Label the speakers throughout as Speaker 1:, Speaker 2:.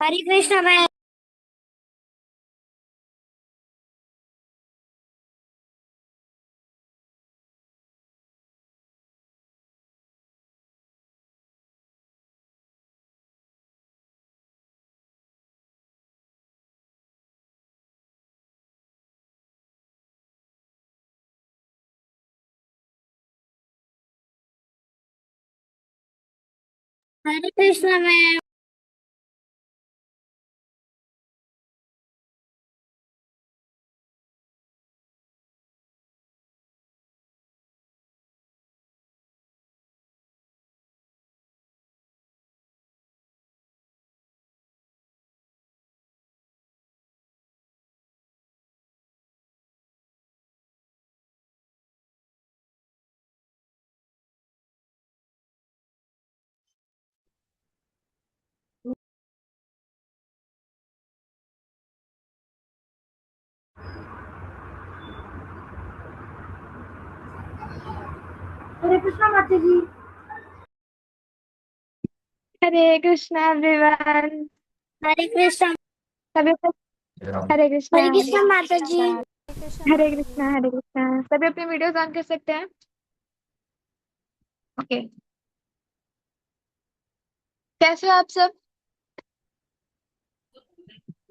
Speaker 1: हरे Krishna ma'am. Hare Krishna ma'am. Hare Krishna माता जी।
Speaker 2: हरे Krishna everyone.
Speaker 1: हरे कृष्णा।
Speaker 2: सभी हरे कृष्णा।
Speaker 1: हरे कृष्णा माता जी।
Speaker 2: हरे कृष्णा हरे कृष्णा। सभी अपने वीडियोस ऑन कर सकते हैं। ओके। कैसे हो आप सब?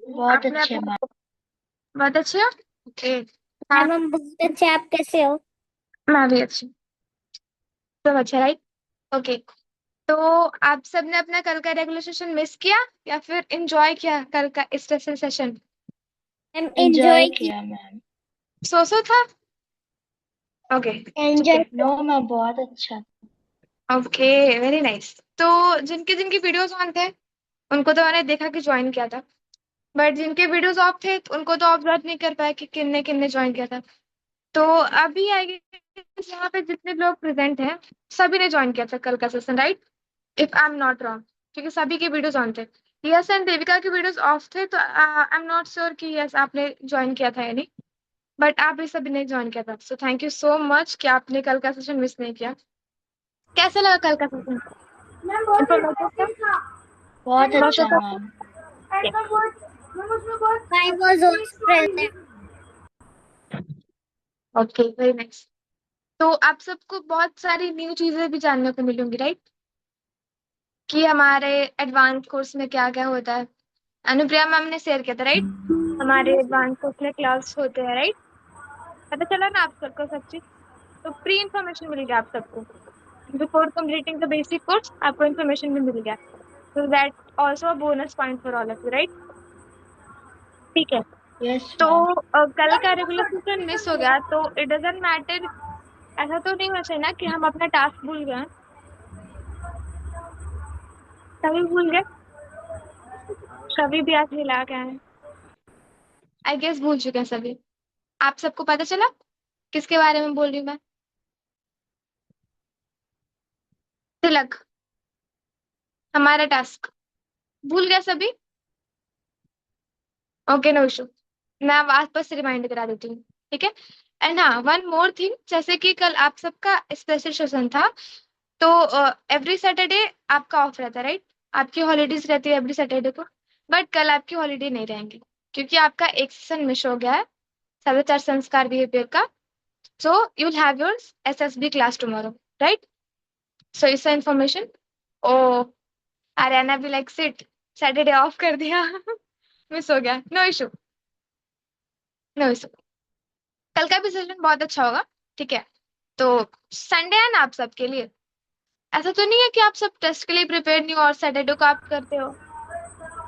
Speaker 3: बहुत
Speaker 2: आपने
Speaker 3: अच्छे
Speaker 2: अपने
Speaker 3: मैम।
Speaker 2: बहुत अच्छे हो। ओके। हाँ,
Speaker 1: मैम हम बहुत अच्छे, आप कैसे हो?
Speaker 2: मैं भी अच्छी। सब अच्छा, राइट? ओके। तो आप सब ने अपना कल का रेगुलर सेशन मिस किया या फिर एंजॉय किया कल का special session?
Speaker 1: Ma'am
Speaker 3: enjoy
Speaker 1: enjoy की।
Speaker 3: किया मैम।
Speaker 2: सो था। ओके, ठीक
Speaker 1: एंजॉय।
Speaker 2: है।
Speaker 3: नो मैम, बहुत अच्छा।
Speaker 2: Okay, very nice. तो जिनके जिनकी वीडियोस ऑन थे उनको तो मैंने देखा कि ज्वाइन किया था, बट जिनके वीडियोस ऑफ थे तो उनको तो ऑब्जर्व नहीं कर पाया कि किन्ने किन्ने ज्वाइन किया था। तो अभी आई गेस यहाँ पे जितने लोग प्रेजेंट हैं सभी ने ज्वाइन किया था कल का session, right? If I am not wrong, क्योंकि सभी के वीडियोस ऑन थे। यस एंड देविका के वीडियोस ऑफ थे, तो आई एम नॉट श्योर कि यस आपने ज्वाइन किया था या नहीं, बट आप भी सभी ने ज्वाइन किया था। So thank you so much कि आपने कल का सेशन मिस नहीं किया। कैसा लगा कल का सेशन?
Speaker 1: मैम बहुत
Speaker 2: इन्फॉर्मेटिव था?
Speaker 1: इंटरेस्टिंग था।
Speaker 3: बहुत
Speaker 2: बहुत
Speaker 3: अच्छा
Speaker 2: अच्छा था?
Speaker 3: मैम।
Speaker 1: मैम बहुत मैम उसमें बहुत I was also present.
Speaker 2: Okay, very nice. तो आप सबको बहुत सारी न्यू चीजें भी जानने को मिलेंगी, राइट? कि हमारे एडवांस कोर्स में क्या क्या होता है। अनुप्रिया मैम ने शेयर किया था, राइट? हमारे एडवांस कोर्स में क्लास होते हैं, राइट? पता चला ना आप सबको सब चीज? तो प्री इन्फॉर्मेशन मिल गया आप सबको। Before completing the basic course आपको इन्फॉर्मेशन भी मिल गया। तो that also a bonus point for all of you, right? ठीक है।
Speaker 3: यस
Speaker 2: तो
Speaker 3: मैम।
Speaker 2: कल का रेगुलर सेशन मिस हो गया तो इट डजेंट मैटर। ऐसा तो नहीं होना चाहिए ना कि हम अपना टास्क भूल गए। सभी भूल गए? सभी भी आज मिला के आए? आई गेस भूल चुके हैं सभी। आप सबको पता चला किसके बारे में बोल रही हूँ मैं? तिलक, हमारा टास्क भूल गया सभी? Okay, no issue. मैं अब वापस से रिमाइंड करा देती हूँ, ठीक है? एंड हाँ, वन मोर थिंग, जैसे कि कल आप सबका स्पेशल सेशन था, तो एवरी सैटरडे आपका ऑफ रहता है, राइट? आपकी हॉलीडेज रहती है एवरी सैटरडे को, बट कल आपकी हॉलीडे नहीं रहेंगी क्योंकि आपका एक सेशन मिस हो गया है, सदाचार संस्कार बिहेवियर का। So you will have your SSB class tomorrow, right? So इसका इन्फॉर्मेशन। ओ, आर्याना भी लाइक सिट, सैटरडे ऑफ कर दिया मिस हो गया। No issue, no issue. कल का भी सेशन बहुत अच्छा होगा, ठीक है? तो संडे है ना आप सबके लिए? ऐसा तो नहीं है कि आप सब टेस्ट के लिए प्रिपेयर नहीं हो और सैटरडे को आप करते हो?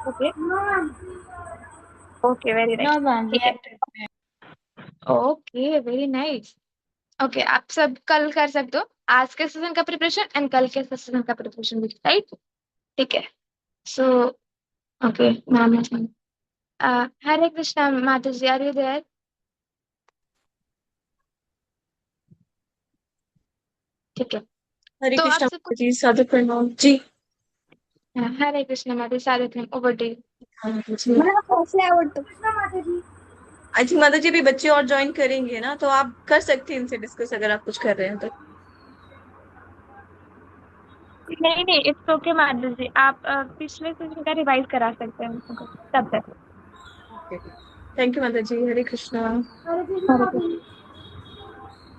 Speaker 2: Okay, okay, very
Speaker 3: no
Speaker 2: nice.
Speaker 3: Ma'am, we
Speaker 2: ठीक है।
Speaker 3: Are prepared.
Speaker 2: Okay, very nice. Okay, आप सब कल कर सकते हो आज के सेशन का प्रिपरेशन एंड कल के सेशन का प्रिपरेशन भी, राइट? ठीक है। So okay ma'am, Hare Krishna माता जी, आर यू देयर? ठीक है।
Speaker 4: हरे
Speaker 2: तो आप
Speaker 4: कृष्णा
Speaker 2: सबको
Speaker 4: जी, सादर प्रणाम जी।
Speaker 2: हरे कृष्णा माता जी, सारे थे ओवर डे।
Speaker 1: मला हौसला आवडतो कृष्णा माता जी।
Speaker 4: आई थिंक माता जी भी बच्चे और ज्वाइन करेंगे ना, तो आप कर सकते हैं इनसे डिस्कस अगर आप कुछ कर रहे हैं तो।
Speaker 2: नहीं नहीं, इट्स ओके माधव जी, आप पिछले सेशन का रिवाइज करा सकते हैं हमको तब तक।
Speaker 4: थैंक यू माता जी। हरे कृष्णा।
Speaker 1: हरे कृष्णा
Speaker 2: हरे
Speaker 1: माता
Speaker 2: कृष्ण।
Speaker 1: जी।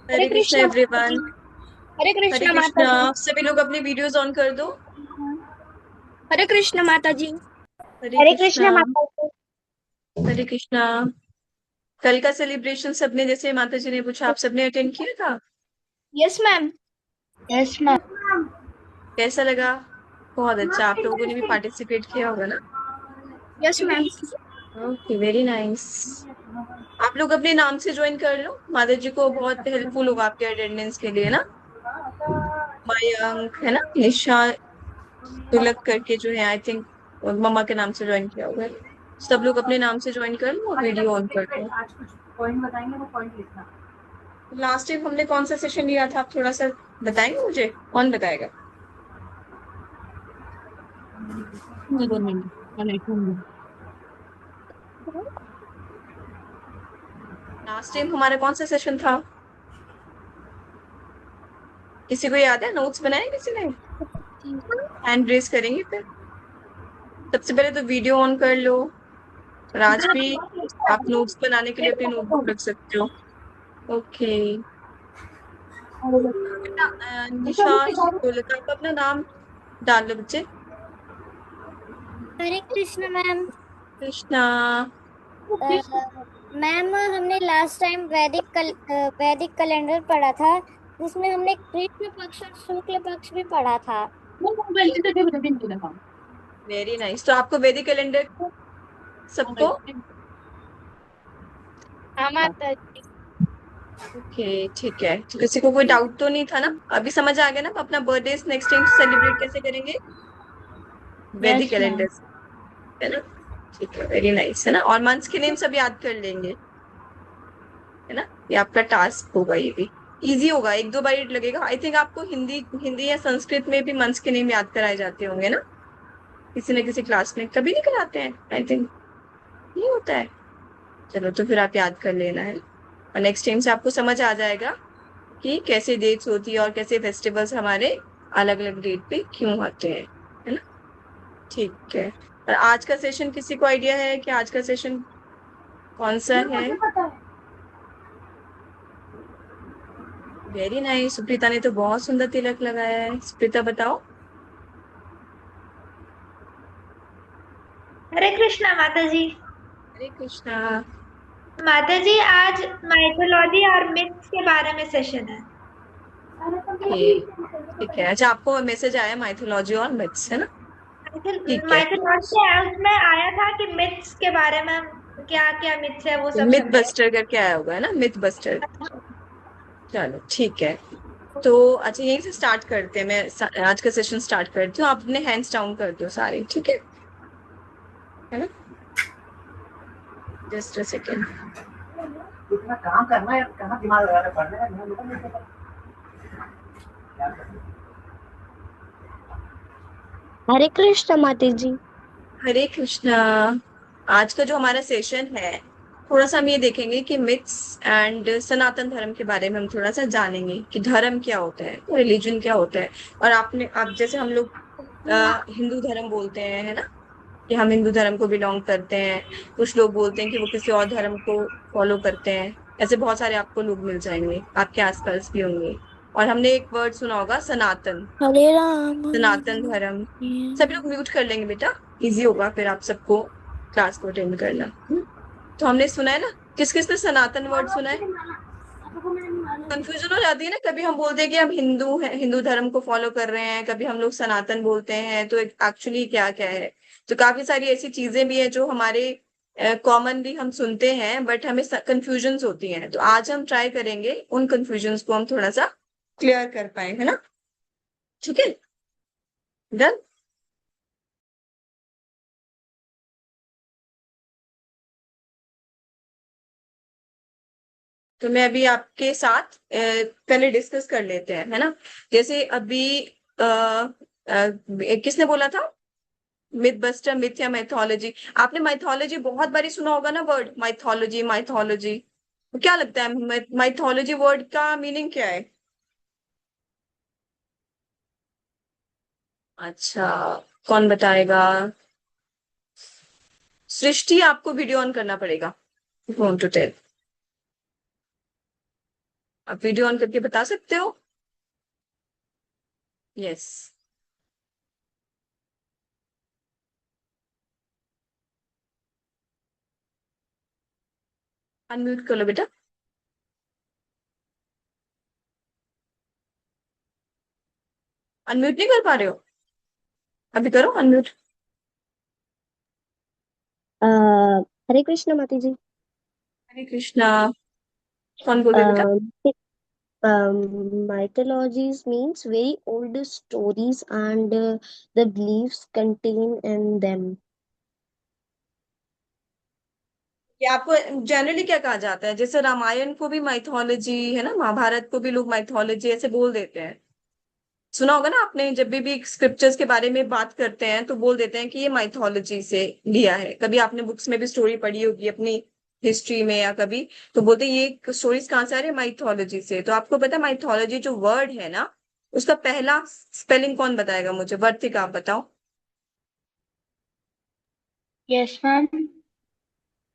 Speaker 4: हरे कृष्णा एवरीवन।
Speaker 1: हरे
Speaker 4: हरे
Speaker 1: कृष्णा माता
Speaker 4: कृष्णा।
Speaker 1: जी।
Speaker 4: सभी लोग अपने वीडियोस ऑन कर दो।
Speaker 1: हरे कृष्णा माता जी।
Speaker 4: हरे
Speaker 1: हरे
Speaker 4: कृष्णा।
Speaker 1: कृष्णा माता जी।
Speaker 4: हरे कृष्णा। कल का सेलिब्रेशन सबने, जैसे माता जी ने पूछा, आप सबने अटेंड किया था?
Speaker 1: Yes ma'am.
Speaker 3: Yes ma'am.
Speaker 4: कैसा लगा? बहुत अच्छा, आप लोगों ने भी पार्टिसिपेट किया होगा ना?
Speaker 1: Yes ma'am.
Speaker 4: Okay, very nice. आप लोग अपने नाम से ज्वाइन कर लो, माता जी को बहुत हेल्पफुल होगा आपके अटेंडेंस के लिए ना। मयंक है ना, निशा तुलक करके जो है, आई थिंक मम्मा के नाम से ज्वाइन किया होगा। सब लोग अपने नाम से ज्वाइन कर लो, वीडियो ऑन कर लो।
Speaker 1: आज कुछ पॉइंट बताएंगे, वो पॉइंट लिखना।
Speaker 4: लास्ट टाइम हमने कौन सा सेशन लिया था, आप थोड़ा सा बताएंगे मुझे? कौन बताएगा? लास्ट टाइम हमारा कौन सा सेशन था? किसी को याद है? नोट्स बनाए किसी ने? हैंड रेज करेंगे फिर। सबसे पहले तो वीडियो ऑन कर लो। राज भी, आप नोट्स बनाने के लिए अपनी नोटबुक रख सकते हो। ओके। बेटा निशा तुलक, आप अपना नाम डाल लो बच्चे।
Speaker 1: हरे कृष्णा मैम।
Speaker 4: कृष्णा।
Speaker 1: मैम हमने लास्ट टाइम वैदिक कैलेंडर पढ़ा था, जिसमें हमने कृष्ण पक्ष और शुक्ल पक्ष भी पढ़ा था।
Speaker 4: Very nice. तो आपको वैदिक कैलेंडर सबको?
Speaker 2: हाँ माता जी।
Speaker 4: ओके ठीक है। तो किसी को कोई डाउट तो नहीं था ना? अभी समझ आ गया ना अपना बर्थडे नेक्स्ट टाइम सेलिब्रेट कैसे करेंगे? वैदिक
Speaker 3: यस
Speaker 4: कैलेंडर
Speaker 3: मैम।
Speaker 4: से, है ना? ठीक है, वेरी नाइस, है ना? और मंथ्स के नेम सब याद कर लेंगे, है ना? ये आपका टास्क होगा, ये भी इजी होगा, एक दो बार लगेगा। आई थिंक आपको हिंदी हिंदी या संस्कृत में भी मंथ्स के नेम याद कराए जाते होंगे ना, किसी न किसी क्लास में। कभी नहीं कराते हैं आई थिंक, नहीं होता है। चलो तो फिर आप याद कर लेना है, और नेक्स्ट टाइम से आपको समझ आ जाएगा कि कैसे डेट्स होती है और कैसे फेस्टिवल्स हमारे अलग अलग डेट पे क्यों आते हैं, है ना? ठीक है। और आज का सेशन किसी को आइडिया है कि आज का सेशन कौन सा है?
Speaker 1: मुझे पता है।
Speaker 4: Very nice. सुप्रीता ने तो बहुत सुंदर तिलक लगाया है। सुप्रीता बताओ।
Speaker 5: हरे कृष्णा माता जी।
Speaker 4: हरे कृष्णा।
Speaker 5: माता जी आज माइथोलॉजी और मिथ्स के बारे में सेशन है।
Speaker 4: ओके ठीक है। अच्छा, आपको मैसेज आया माइथोलॉजी और मिथ्स, है ना? ठीक है।
Speaker 5: माइथोलॉजी है, उसमें आया था कि मिथ्स के बारे में क्या क्या मिथ्स है वो सब
Speaker 4: मिथ
Speaker 5: समझाया।
Speaker 4: बस्टर करके आया होगा, है ना? Myth buster. चलो ठीक है। तो अच्छा, यहीं से स्टार्ट करते हैं। आज का सेशन स्टार्ट करती हूँ। आप अपने हैंड्स डाउन कर दो सारे, ठीक है ना? Just a second.
Speaker 1: इतना काम करना है, कहाँ दिमाग लगाना पड़ना है, मैं नहीं पता। हरे कृष्ण माता जी।
Speaker 4: हरे कृष्णा। आज का जो हमारा सेशन है, थोड़ा सा हम ये देखेंगे कि मिथ्स एंड सनातन धर्म के बारे में हम थोड़ा सा जानेंगे कि धर्म क्या होता है, रिलीजन क्या होता है। और आप जैसे हम लोग हिंदू धर्म बोलते हैं, है ना, कि हम हिंदू धर्म को बिलोंग करते हैं। कुछ लोग बोलते हैं कि वो किसी और धर्म को फॉलो करते हैं। ऐसे बहुत सारे आपको लोग मिल जाएंगे, आपके आसपास भी होंगे। और हमने एक वर्ड सुना होगा, सनातन।
Speaker 1: हरे राम
Speaker 4: सनातन धर्म। सभी लोग म्यूट कर लेंगे बेटा, इजी होगा फिर आप सबको क्लास को अटेंड करना। तो हमने सुना है ना, किस किस ने सनातन वर्ड सुना है? कंफ्यूजन हो जाती है ना, कभी हम बोलते हैं कि हम हिंदू हैं, हिंदू धर्म को फॉलो कर रहे हैं, कभी हम लोग सनातन बोलते हैं, तो एक्चुअली क्या क्या है? तो काफी सारी ऐसी चीजें भी है जो हमारे कॉमनली हम सुनते हैं, बट हमें कंफ्यूजन होती हैं। तो आज हम ट्राई करेंगे उन कंफ्यूजन को हम थोड़ा सा क्लियर कर पाए, है ना? ठीक है, डन। तो मैं अभी आपके साथ पहले डिस्कस कर लेते हैं, है ना? जैसे अभी किसने बोला था मिथ बस्टर, मिथ या माइथोलॉजी? आपने माइथोलॉजी बहुत बारी सुना होगा ना, वर्ड माइथोलॉजी माइथोलॉजी। तो क्या लगता है माइथोलॉजी वर्ड का मीनिंग क्या है? अच्छा, कौन बताएगा? सृष्टि, आपको वीडियो ऑन करना पड़ेगा। फोन टू टेल, आप वीडियो ऑन करके बता सकते हो? यस। अनम्यूट कर लो बेटा। अनम्यूट नहीं कर पा रहे हो? अभी करो अनम्यूट।
Speaker 6: हरे कृष्ण माता जी।
Speaker 4: हरे कृष्णा। कौन बोल रहे हो बेटा?
Speaker 6: Mythologies means very old stories and the beliefs contained in them.
Speaker 4: ये आपको जनरली क्या कहा जाता है? जैसे रामायण को भी माइथोलॉजी है ना, महाभारत को भी लोग माइथोलॉजी ऐसे बोल देते हैं। सुना होगा ना आपने, जब भी स्क्रिप्चर्स के बारे में बात करते हैं तो बोल देते हैं कि ये माइथोलॉजी से लिया है। कभी आपने बुक्स में भी स्टोरी पढ़ी होगी अपनी हिस्ट्री में या कभी, तो बोलते हैं ये स्टोरीज कहाँ से आ रही है? माइथोलॉजी से। तो आपको पता है माइथोलॉजी जो वर्ड है ना, उसका पहला स्पेलिंग कौन बताएगा मुझे? वर्तिक, आप बताओ।
Speaker 3: Yes, ma'am.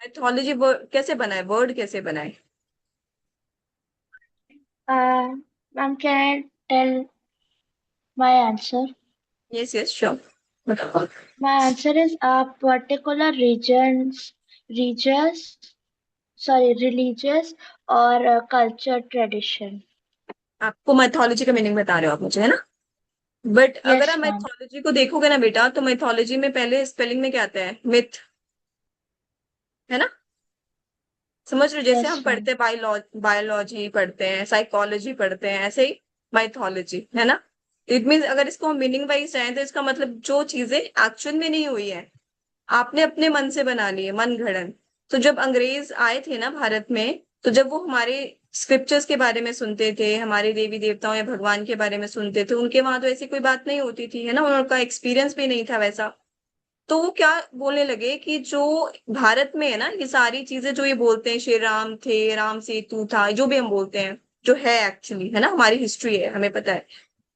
Speaker 4: माइथोलॉजी कैसे बनाए, वर्ड कैसे बनाए?
Speaker 3: Ma'am, can I tell my answer?
Speaker 4: Yes yes sure, बताओ।
Speaker 3: My answer is a particular regions, sorry, religious or culture tradition.
Speaker 4: आपको माइथोलॉजी का मीनिंग बता रहे हो आप मुझे, है ना? बट अगर
Speaker 3: Yes,
Speaker 4: आप
Speaker 3: ma'am.
Speaker 4: माइथोलॉजी को देखोगे ना बेटा, तो माइथोलॉजी में पहले स्पेलिंग में क्या आता है? मिथ, है ना? समझ रहे हो? जैसे हम
Speaker 3: Yes,
Speaker 4: पढ़ते
Speaker 3: ma'am.
Speaker 4: हैं बायोलॉजी पढ़ते हैं, साइकोलॉजी पढ़ते हैं, ऐसे ही माइथोलॉजी, है ना? इट मीन्स अगर इसको हम मीनिंग वाइज जाए तो इसका मतलब जो चीजें एक्चुअल में नहीं हुई है, आपने अपने मन से बना लिए, मन घड़न। तो जब अंग्रेज आए थे ना भारत में, तो जब वो हमारे स्क्रिप्चर्स के बारे में सुनते थे, हमारे देवी देवताओं या भगवान के बारे में सुनते थे, उनके वहां तो ऐसी कोई बात नहीं होती थी, है ना? उनका एक्सपीरियंस भी नहीं था वैसा। तो वो क्या बोलने लगे कि जो भारत में है ना, ये सारी चीजें जो ये बोलते हैं, श्री राम थे, राम सेतु था, जो भी हम बोलते हैं, जो है एक्चुअली, है ना, हमारी हिस्ट्री है, हमें पता है।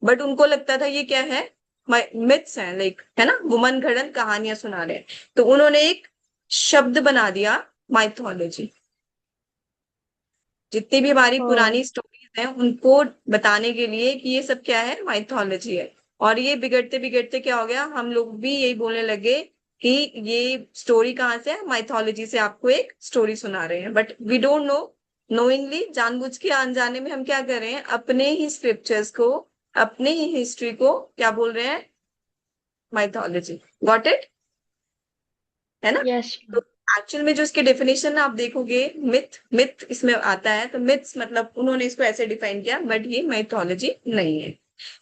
Speaker 4: बट उनको लगता था ये क्या है? मिथ्स हैं, लाइक, है ना, वो मन घड़न कहानियां सुना रहे हैं। तो उन्होंने एक शब्द बना दिया, माइथोलॉजी। जितनी भी हमारी
Speaker 3: Oh,
Speaker 4: पुरानी स्टोरीज हैं उनको बताने के लिए कि ये सब क्या है? माइथोलॉजी है। और ये बिगड़ते बिगड़ते क्या हो गया, हम लोग भी यही बोलने लगे कि ये स्टोरी कहाँ से है? माइथोलॉजी से आपको एक स्टोरी सुना रहे हैं। But we don't know, knowingly, जानबूझ के अनजाने में हम क्या कर रहे हैं? अपने ही स्क्रिप्चर्स को, अपने ही हिस्ट्री को क्या बोल रहे हैं? माइथोलॉजी। Got it? है ना?
Speaker 3: yes,
Speaker 4: तो
Speaker 3: ma'am.
Speaker 4: एक्चुअल में जो इसके डेफिनेशन आप देखोगे, मिथ, मिथ इसमें आता है, तो मिथ्स मतलब उन्होंने इसको ऐसे डिफाइन किया, बट ये माइथोलॉजी नहीं है।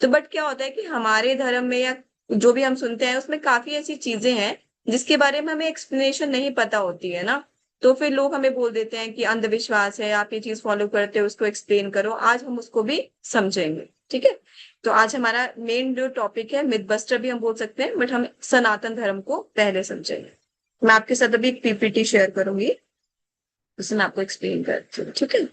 Speaker 4: तो बट क्या होता है कि हमारे धर्म में या जो भी हम सुनते हैं उसमें काफी ऐसी चीजें हैं जिसके बारे में हमें एक्सप्लेनेशन नहीं पता होती है ना। तो फिर लोग हमें बोल देते हैं कि अंधविश्वास है, आप ये चीज फॉलो करते हो, उसको एक्सप्लेन करो। आज हम उसको भी समझेंगे, ठीक है? तो आज हमारा मेन जो टॉपिक है, मिथ बस्टर भी हम बोल सकते हैं, बट हम सनातन धर्म को पहले समझेंगे। मैं आपके साथ अभी एक पीपीटी शेयर करूंगी, उसमें मैं आपको एक्सप्लेन करती हूँ, ठीक है?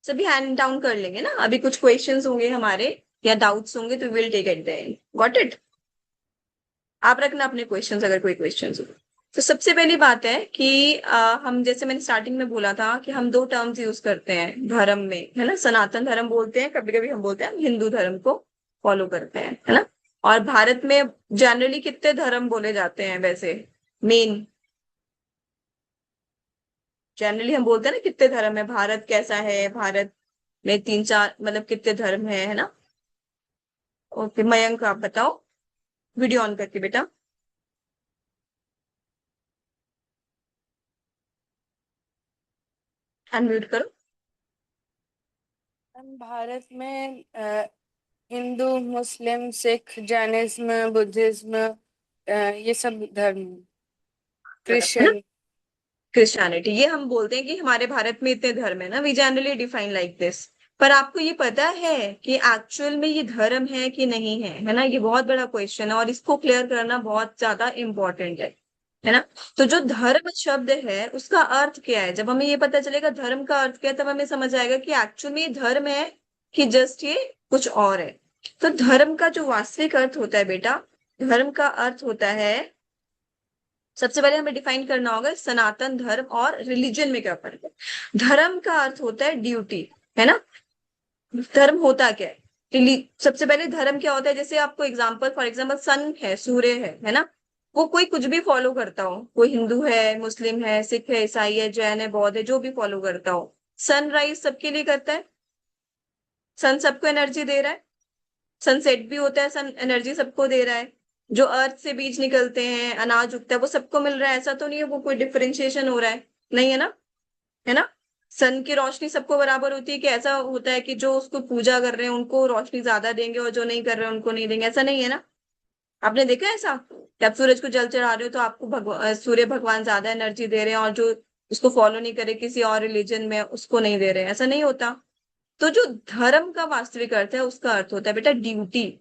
Speaker 4: सभी हैंड डाउन कर लेंगे ना? अभी कुछ क्वेश्चंस होंगे हमारे या डाउट्स होंगे तो will take at the end. Got it? आप रखना अपने क्वेश्चंस अगर कोई क्वेश्चंस हो। तो सबसे पहली बात है कि हम, जैसे मैंने स्टार्टिंग में बोला था कि हम दो टर्म्स यूज करते हैं धर्म में, है ना? सनातन धर्म बोलते हैं, कभी कभी हम बोलते हैं हम हिंदू धर्म को फॉलो करते हैं, है ना? और भारत में जनरली कितने धर्म बोले जाते हैं वैसे? मेन जनरली हम बोलते हैं ना कितने धर्म है, भारत कैसा है, भारत में तीन चार मतलब कितने धर्म है ना? ओके मयंक, आप बताओ, वीडियो ऑन करके बेटा। अनम्यूट करो।
Speaker 7: भारत में हिंदू, मुस्लिम, सिख, जैनिज्म, बुद्धिज्म, ये सब धर्म,
Speaker 4: है ना?
Speaker 7: क्रिश्चियन।
Speaker 4: क्रिश्चियनिटी, ये हम बोलते हैं कि हमारे भारत में इतने धर्म है ना, we generally define like this. पर आपको ये पता है कि एक्चुअल में ये धर्म है कि नहीं है? है ना? ये बहुत बड़ा क्वेश्चन है और इसको क्लियर करना बहुत ज्यादा इंपॉर्टेंट है ना? तो जो धर्म शब्द है उसका अर्थ क्या है? जब हमें ये पता चलेगा धर्म का अर्थ क्या है, तब हमें समझ आएगा कि एक्चुअल में ये धर्म है कि जस्ट ये कुछ और है। तो धर्म का जो वास्तविक अर्थ होता है बेटा, धर्म का अर्थ होता है, सबसे पहले हमें डिफाइन करना होगा सनातन धर्म और रिलीजन में क्या फर्क है। धर्म का अर्थ होता है ड्यूटी, है ना। धर्म होता क्या है? सबसे पहले धर्म क्या होता है, जैसे आपको एग्जाम्पल, फॉर एग्जाम्पल सन है, सूर्य है ना। वो कोई कुछ भी फॉलो करता हो, कोई हिंदू है, मुस्लिम है, सिख है, ईसाई है, जैन है, बौद्ध है, जो भी फॉलो करता हो, सनराइज सबके लिए करता है। सन सबको एनर्जी दे रहा है। सनसेट भी होता है, सन एनर्जी सबको दे रहा है। जो अर्थ से बीज निकलते हैं, अनाज उगता है, वो सबको मिल रहा है। ऐसा तो नहीं है वो कोई डिफरेंशिएशन हो रहा है, नहीं है ना, है ना। सन की रोशनी सबको बराबर होती है कि ऐसा होता है कि जो उसको पूजा कर रहे हैं उनको रोशनी ज्यादा देंगे और जो नहीं कर रहे हैं उनको नहीं देंगे, ऐसा नहीं है ना। आपने देखा है ऐसा कि आप सूरज को जल चढ़ा रहे हो तो आपको सूर्य भगवान ज्यादा एनर्जी दे रहे हैं और जो उसको फॉलो नहीं करे किसी और रिलीजन में उसको नहीं दे रहे हैं, ऐसा नहीं होता। तो जो धर्म का वास्तविक अर्थ है उसका अर्थ होता है बेटा ड्यूटी।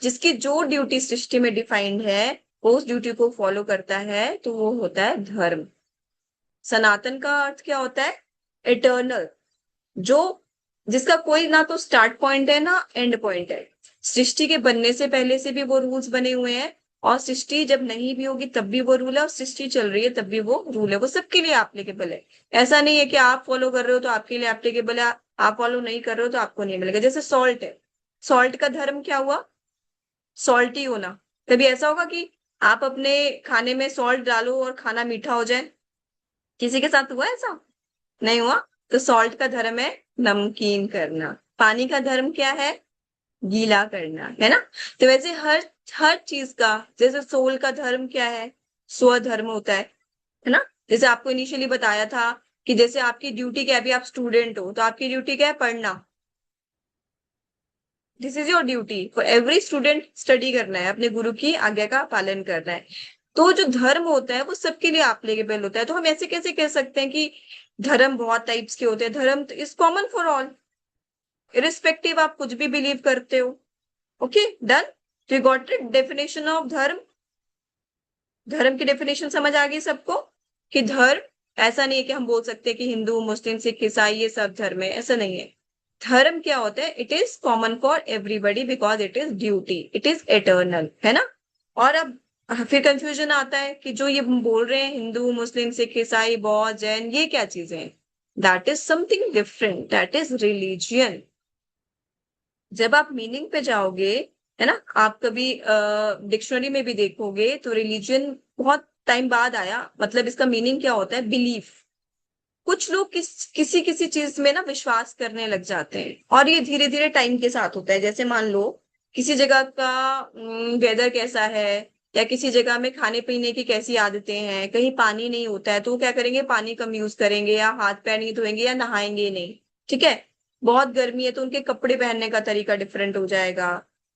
Speaker 4: जिसकी जो ड्यूटी सृष्टि में डिफाइंड है वो उस ड्यूटी को फॉलो करता है, तो वो होता है धर्म। सनातन का अर्थ क्या होता है? इटर्नल, जो जिसका कोई ना तो स्टार्ट पॉइंट है ना एंड पॉइंट है। सृष्टि के बनने से पहले से भी वो रूल्स बने हुए हैं, और सृष्टि जब नहीं भी होगी तब भी वो रूल है, और सृष्टि चल रही है तब भी वो रूल है। वो सबके लिए एप्लीकेबल है। ऐसा नहीं है कि आप फॉलो कर रहे हो तो आपके लिए एप्लीकेबल है, आप फॉलो नहीं कर रहे हो तो आपको नहीं मिलेगा। जैसे सॉल्ट है, सॉल्ट का धर्म क्या हुआ? सॉल्टी होना। कभी ऐसा होगा कि आप अपने खाने में सॉल्ट डालो और खाना मीठा हो जाए? किसी के साथ हुआ ऐसा? नहीं हुआ। तो सॉल्ट का धर्म है नमकीन करना। पानी का धर्म क्या है? गीला करना, है ना। तो वैसे हर हर चीज का, जैसे सोल का धर्म क्या है? स्वधर्म होता है ना। जैसे आपको इनिशियली बताया था कि जैसे आपकी ड्यूटी क्या है, अभी आप स्टूडेंट हो तो आपकी ड्यूटी क्या है? पढ़ना। This is your duty for every student, study करना है, अपने गुरु की आज्ञा का पालन करना है। तो जो धर्म होता है वो सबके लिए एप्लीकेबल होता है। तो हम ऐसे कैसे कह सकते हैं कि धर्म बहुत टाइप्स के होते हैं? धर्म तो is common for all, irrespective आप कुछ भी बिलीव करते हो। Okay done. We got it, definition of धर्म। धर्म की डेफिनेशन समझ आ गई सबको कि धर्म ऐसा नहीं है कि हम बोल सकते हैं कि हिंदू, मुस्लिम, सिख, ईसाई ये सब धर्म है, ऐसा नहीं है। धर्म क्या होता है? It is common for everybody because it is duty, it is eternal, है ना। और अब फिर कंफ्यूजन आता है कि जो ये हम बोल रहे हैं हिंदू, मुस्लिम, सिख, ईसाई, बौद्ध, जैन, ये क्या चीजें हैं? That is something different, that is religion. जब आप मीनिंग पे जाओगे, है ना, आप कभी डिक्शनरी में भी देखोगे तो रिलीजन बहुत टाइम बाद आया। मतलब इसका मीनिंग क्या होता है? बिलीफ। कुछ लोग किसी किसी चीज में ना विश्वास करने लग जाते हैं, और ये धीरे धीरे टाइम के साथ होता है। जैसे मान लो किसी जगह का वेदर कैसा है, या किसी जगह में खाने पीने की कैसी आदतें हैं, कहीं पानी नहीं होता है तो वो क्या करेंगे? पानी कम यूज करेंगे, या हाथ पैर नहीं धोएंगे, या नहाएंगे नहीं। ठीक है। बहुत गर्मी है तो उनके कपड़े पहनने का तरीका डिफरेंट हो जाएगा,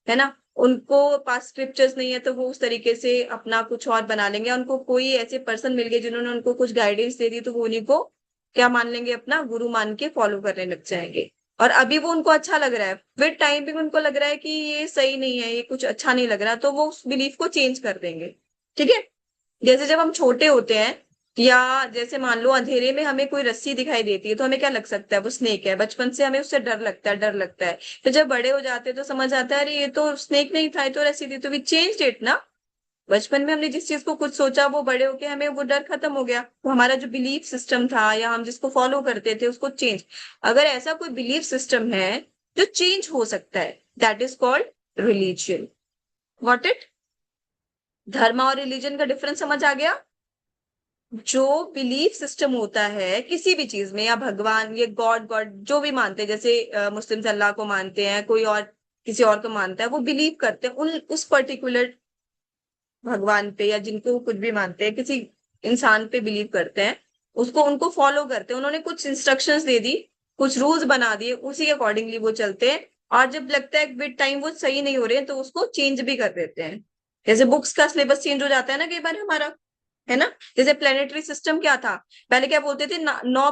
Speaker 4: है ना। उनको पास स्क्रिप्चर्स नहीं है तो वो उस तरीके से अपना कुछ और बना लेंगे। उनको कोई ऐसे पर्सन मिल गए जिन्होंने उनको कुछ गाइडेंस दे दी तो वो उन्हीं को क्या मान लेंगे? अपना गुरु मान के फॉलो करने लग जाएंगे। और अभी वो उनको अच्छा लग रहा है, विद टाइम भी उनको लग रहा है कि ये सही नहीं है, ये कुछ अच्छा नहीं लग रहा, तो वो उस बिलीफ को चेंज कर देंगे। ठीक है। जैसे जब हम छोटे होते हैं, या जैसे मान लो अंधेरे में हमें कोई रस्सी दिखाई देती है तो हमें क्या लग सकता है? वो स्नेक है। बचपन से हमें उससे डर लगता है, डर लगता है। फिर जब बड़े हो जाते हैं तो समझ आता है अरे ये तो स्नेक नहीं था, ये तो रस्सी थी। तो वी चेंज इट ना। बचपन में हमने जिस चीज को कुछ सोचा, वो बड़े होके हमें वो डर खत्म हो गया, तो हमारा जो बिलीफ सिस्टम था या हम जिसको फॉलो करते थे उसको चेंज। अगर ऐसा कोई बिलीफ सिस्टम है जो चेंज हो सकता है, that is called religion. Got it? धर्म और रिलीजन का डिफरेंस समझ आ गया? जो बिलीफ सिस्टम होता है किसी भी चीज में, या भगवान, ये गॉड गॉड जो भी मानते हैं, जैसे मुस्लिम्स अल्लाह को मानते हैं, कोई और किसी और को मानता है, वो बिलीव करते हैं उस पर्टिकुलर भगवान पे, या जिनको कुछ भी मानते हैं, किसी इंसान पे बिलीव करते हैं, उसको उनको फॉलो करते हैं। उन्होंने कुछ इंस्ट्रक्शंस दे दी, कुछ रूल्स बना दिए, उसी के अकॉर्डिंगली वो चलते हैं। और जब लगता है विद टाइम वो सही नहीं हो रहे हैं तो उसको चेंज भी कर देते हैं। जैसे बुक्स का सिलेबस चेंज हो जाता है ना कई बार हमारा, है ना। जैसे प्लेनेटरी सिस्टम क्या था? पहले क्या बोलते थे? नौ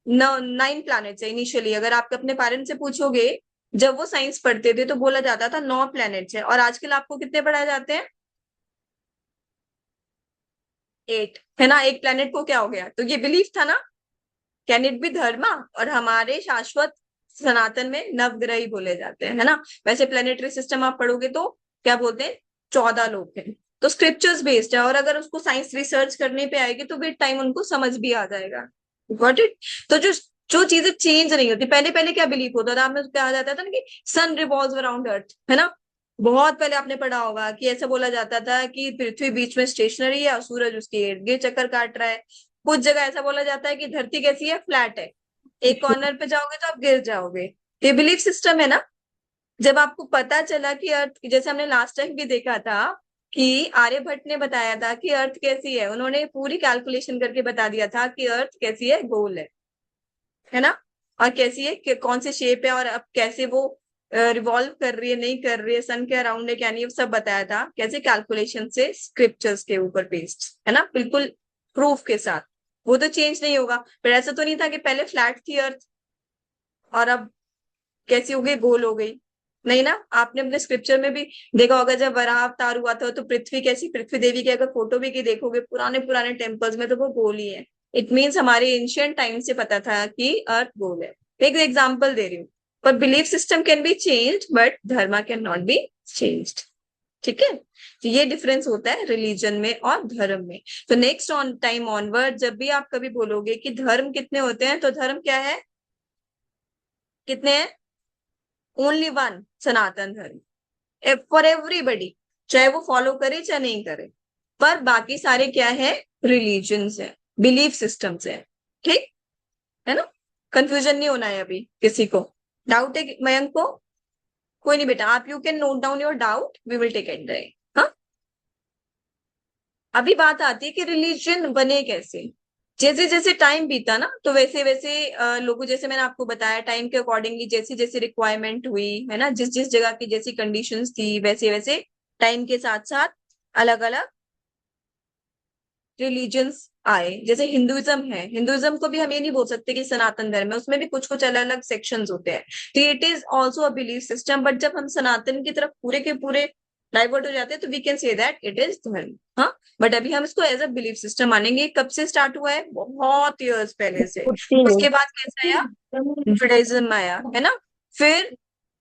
Speaker 4: 9 प्लैनेट्स है इनिशियली। अगर आप अपने पेरेंट्स से पूछोगे, जब वो साइंस पढ़ते थे तो बोला जाता था 9 प्लैनेट्स है, और आजकल आपको कितने पढ़ाए जाते हैं? 8, है ना। एक प्लेनेट को क्या हो गया? तो ये बिलीफ था ना। कैन इट बी धर्मा? और हमारे शाश्वत सनातन में नवग्रह ही बोले जाते हैं, है ना। वैसे प्लेनेटरी सिस्टम आप पढ़ोगे तो क्या बोलते हैं, 14 लोग हैं। तो स्क्रिप्चर्स बेस्ड है, और अगर उसको साइंस रिसर्च करने पे आएगी तो विद टाइम उनको समझ भी आ जाएगा। Got it. तो जो जो चीजें चेंज नहीं होती, पहले पहले क्या बिलीव होता था, आपने कहा जाता था ना कि सन रिवॉल्व्स अराउंड अर्थ, है ना। बहुत पहले आपने पढ़ा होगा कि ऐसा बोला जाता था कि पृथ्वी बीच में स्टेशनरी है और सूरज उसके इर्द गिर्द चक्कर काट रहा है। कुछ जगह ऐसा बोला जाता है कि धरती कैसी है, फ्लैट है, एक कॉर्नर पे जाओगे तो आप गिर जाओगे। ये बिलीफ सिस्टम है ना। जब आपको पता चला कि अर्थ, जैसे हमने लास्ट टाइम भी देखा था कि आर्यभट्ट ने बताया था कि अर्थ कैसी है, उन्होंने पूरी कैलकुलेशन करके बता दिया था कि अर्थ कैसी है, गोल है ना, और कैसी है कि कौन सी शेप है, और अब कैसे वो रिवॉल्व कर रही है, नहीं कर रही है, सन के अराउंड है क्या नहीं, सब बताया था कैसे, कैलकुलेशन से, स्क्रिप्चर्स के ऊपर बेस्ड, है ना, बिल्कुल प्रूफ के साथ। वो तो चेंज नहीं होगा। पर ऐसा तो नहीं था कि पहले फ्लैट थी अर्थ और अब कैसी हो गई, गोल हो गई। नहीं ना, आपने अपने स्क्रिप्चर में भी देखा होगा, जब वराह अवतार हुआ था तो पृथ्वी कैसी, पृथ्वी देवी की अगर फोटो भी की देखोगे पुराने पुराने टेम्पल्स में, तो वो गोल ही है। इट मीन्स हमारे एंशियंट टाइम से पता था कि अर्थ गोल है। एक एग्जाम्पल दे रही हूँ। पर belief system can be change but Dharma can not be changed. ठीक है। तो ये डिफरेंस होता है रिलीजन में और धर्म में। तो नेक्स्ट ऑन टाइम ऑनवर्ड जब भी आप कभी बोलोगे कि धर्म कितने होते हैं, तो धर्म क्या है, कितने हैं, ओनली वन, सनातन धर्म फॉर एवरीबडी, चाहे वो फॉलो करे चाहे नहीं करे। पर बाकी सारे क्या है, रिलीजन्स है, बिलीफ सिस्टम्स है। ठीक है ना। कंफ्यूजन नहीं होना है अभी किसी को। डाउट है मयंक को? कोई नहीं बेटा, आप you can note down your doubt, we will take it. हाँ, अभी बात आती है कि रिलीजन बने कैसे। जैसे जैसे टाइम बीता ना, तो वैसे वैसे लोगों, जैसे मैंने आपको बताया, टाइम के अकॉर्डिंगली जैसी जैसी रिक्वायरमेंट हुई, है ना, जिस जिस जगह की जैसी कंडीशंस थी, वैसे वैसे टाइम के साथ साथ अलग अलग रिलीजन्स आए। जैसे हिंदुइज्म है, हिंदुइज्म को भी हम ये नहीं बोल सकते कि सनातन धर्म है, उसमें भी कुछ कुछ अलग अलग सेक्शंस होते हैं। तो it is also a belief system, but जब हम सनातन की तरफ पूरे के पूरे डाइवर्ट हो जाते हैं तो we can say that it is धर्म। हाँ, बट अभी हम इसको एज अ बिलीफ सिस्टम मानेंगे। कब से स्टार्ट हुआ है, बहुत ईयर्स पहले से।
Speaker 6: कुत्ती ने
Speaker 4: उसके बाद कैसे आया, जुडाइज्म आया, है ना, फिर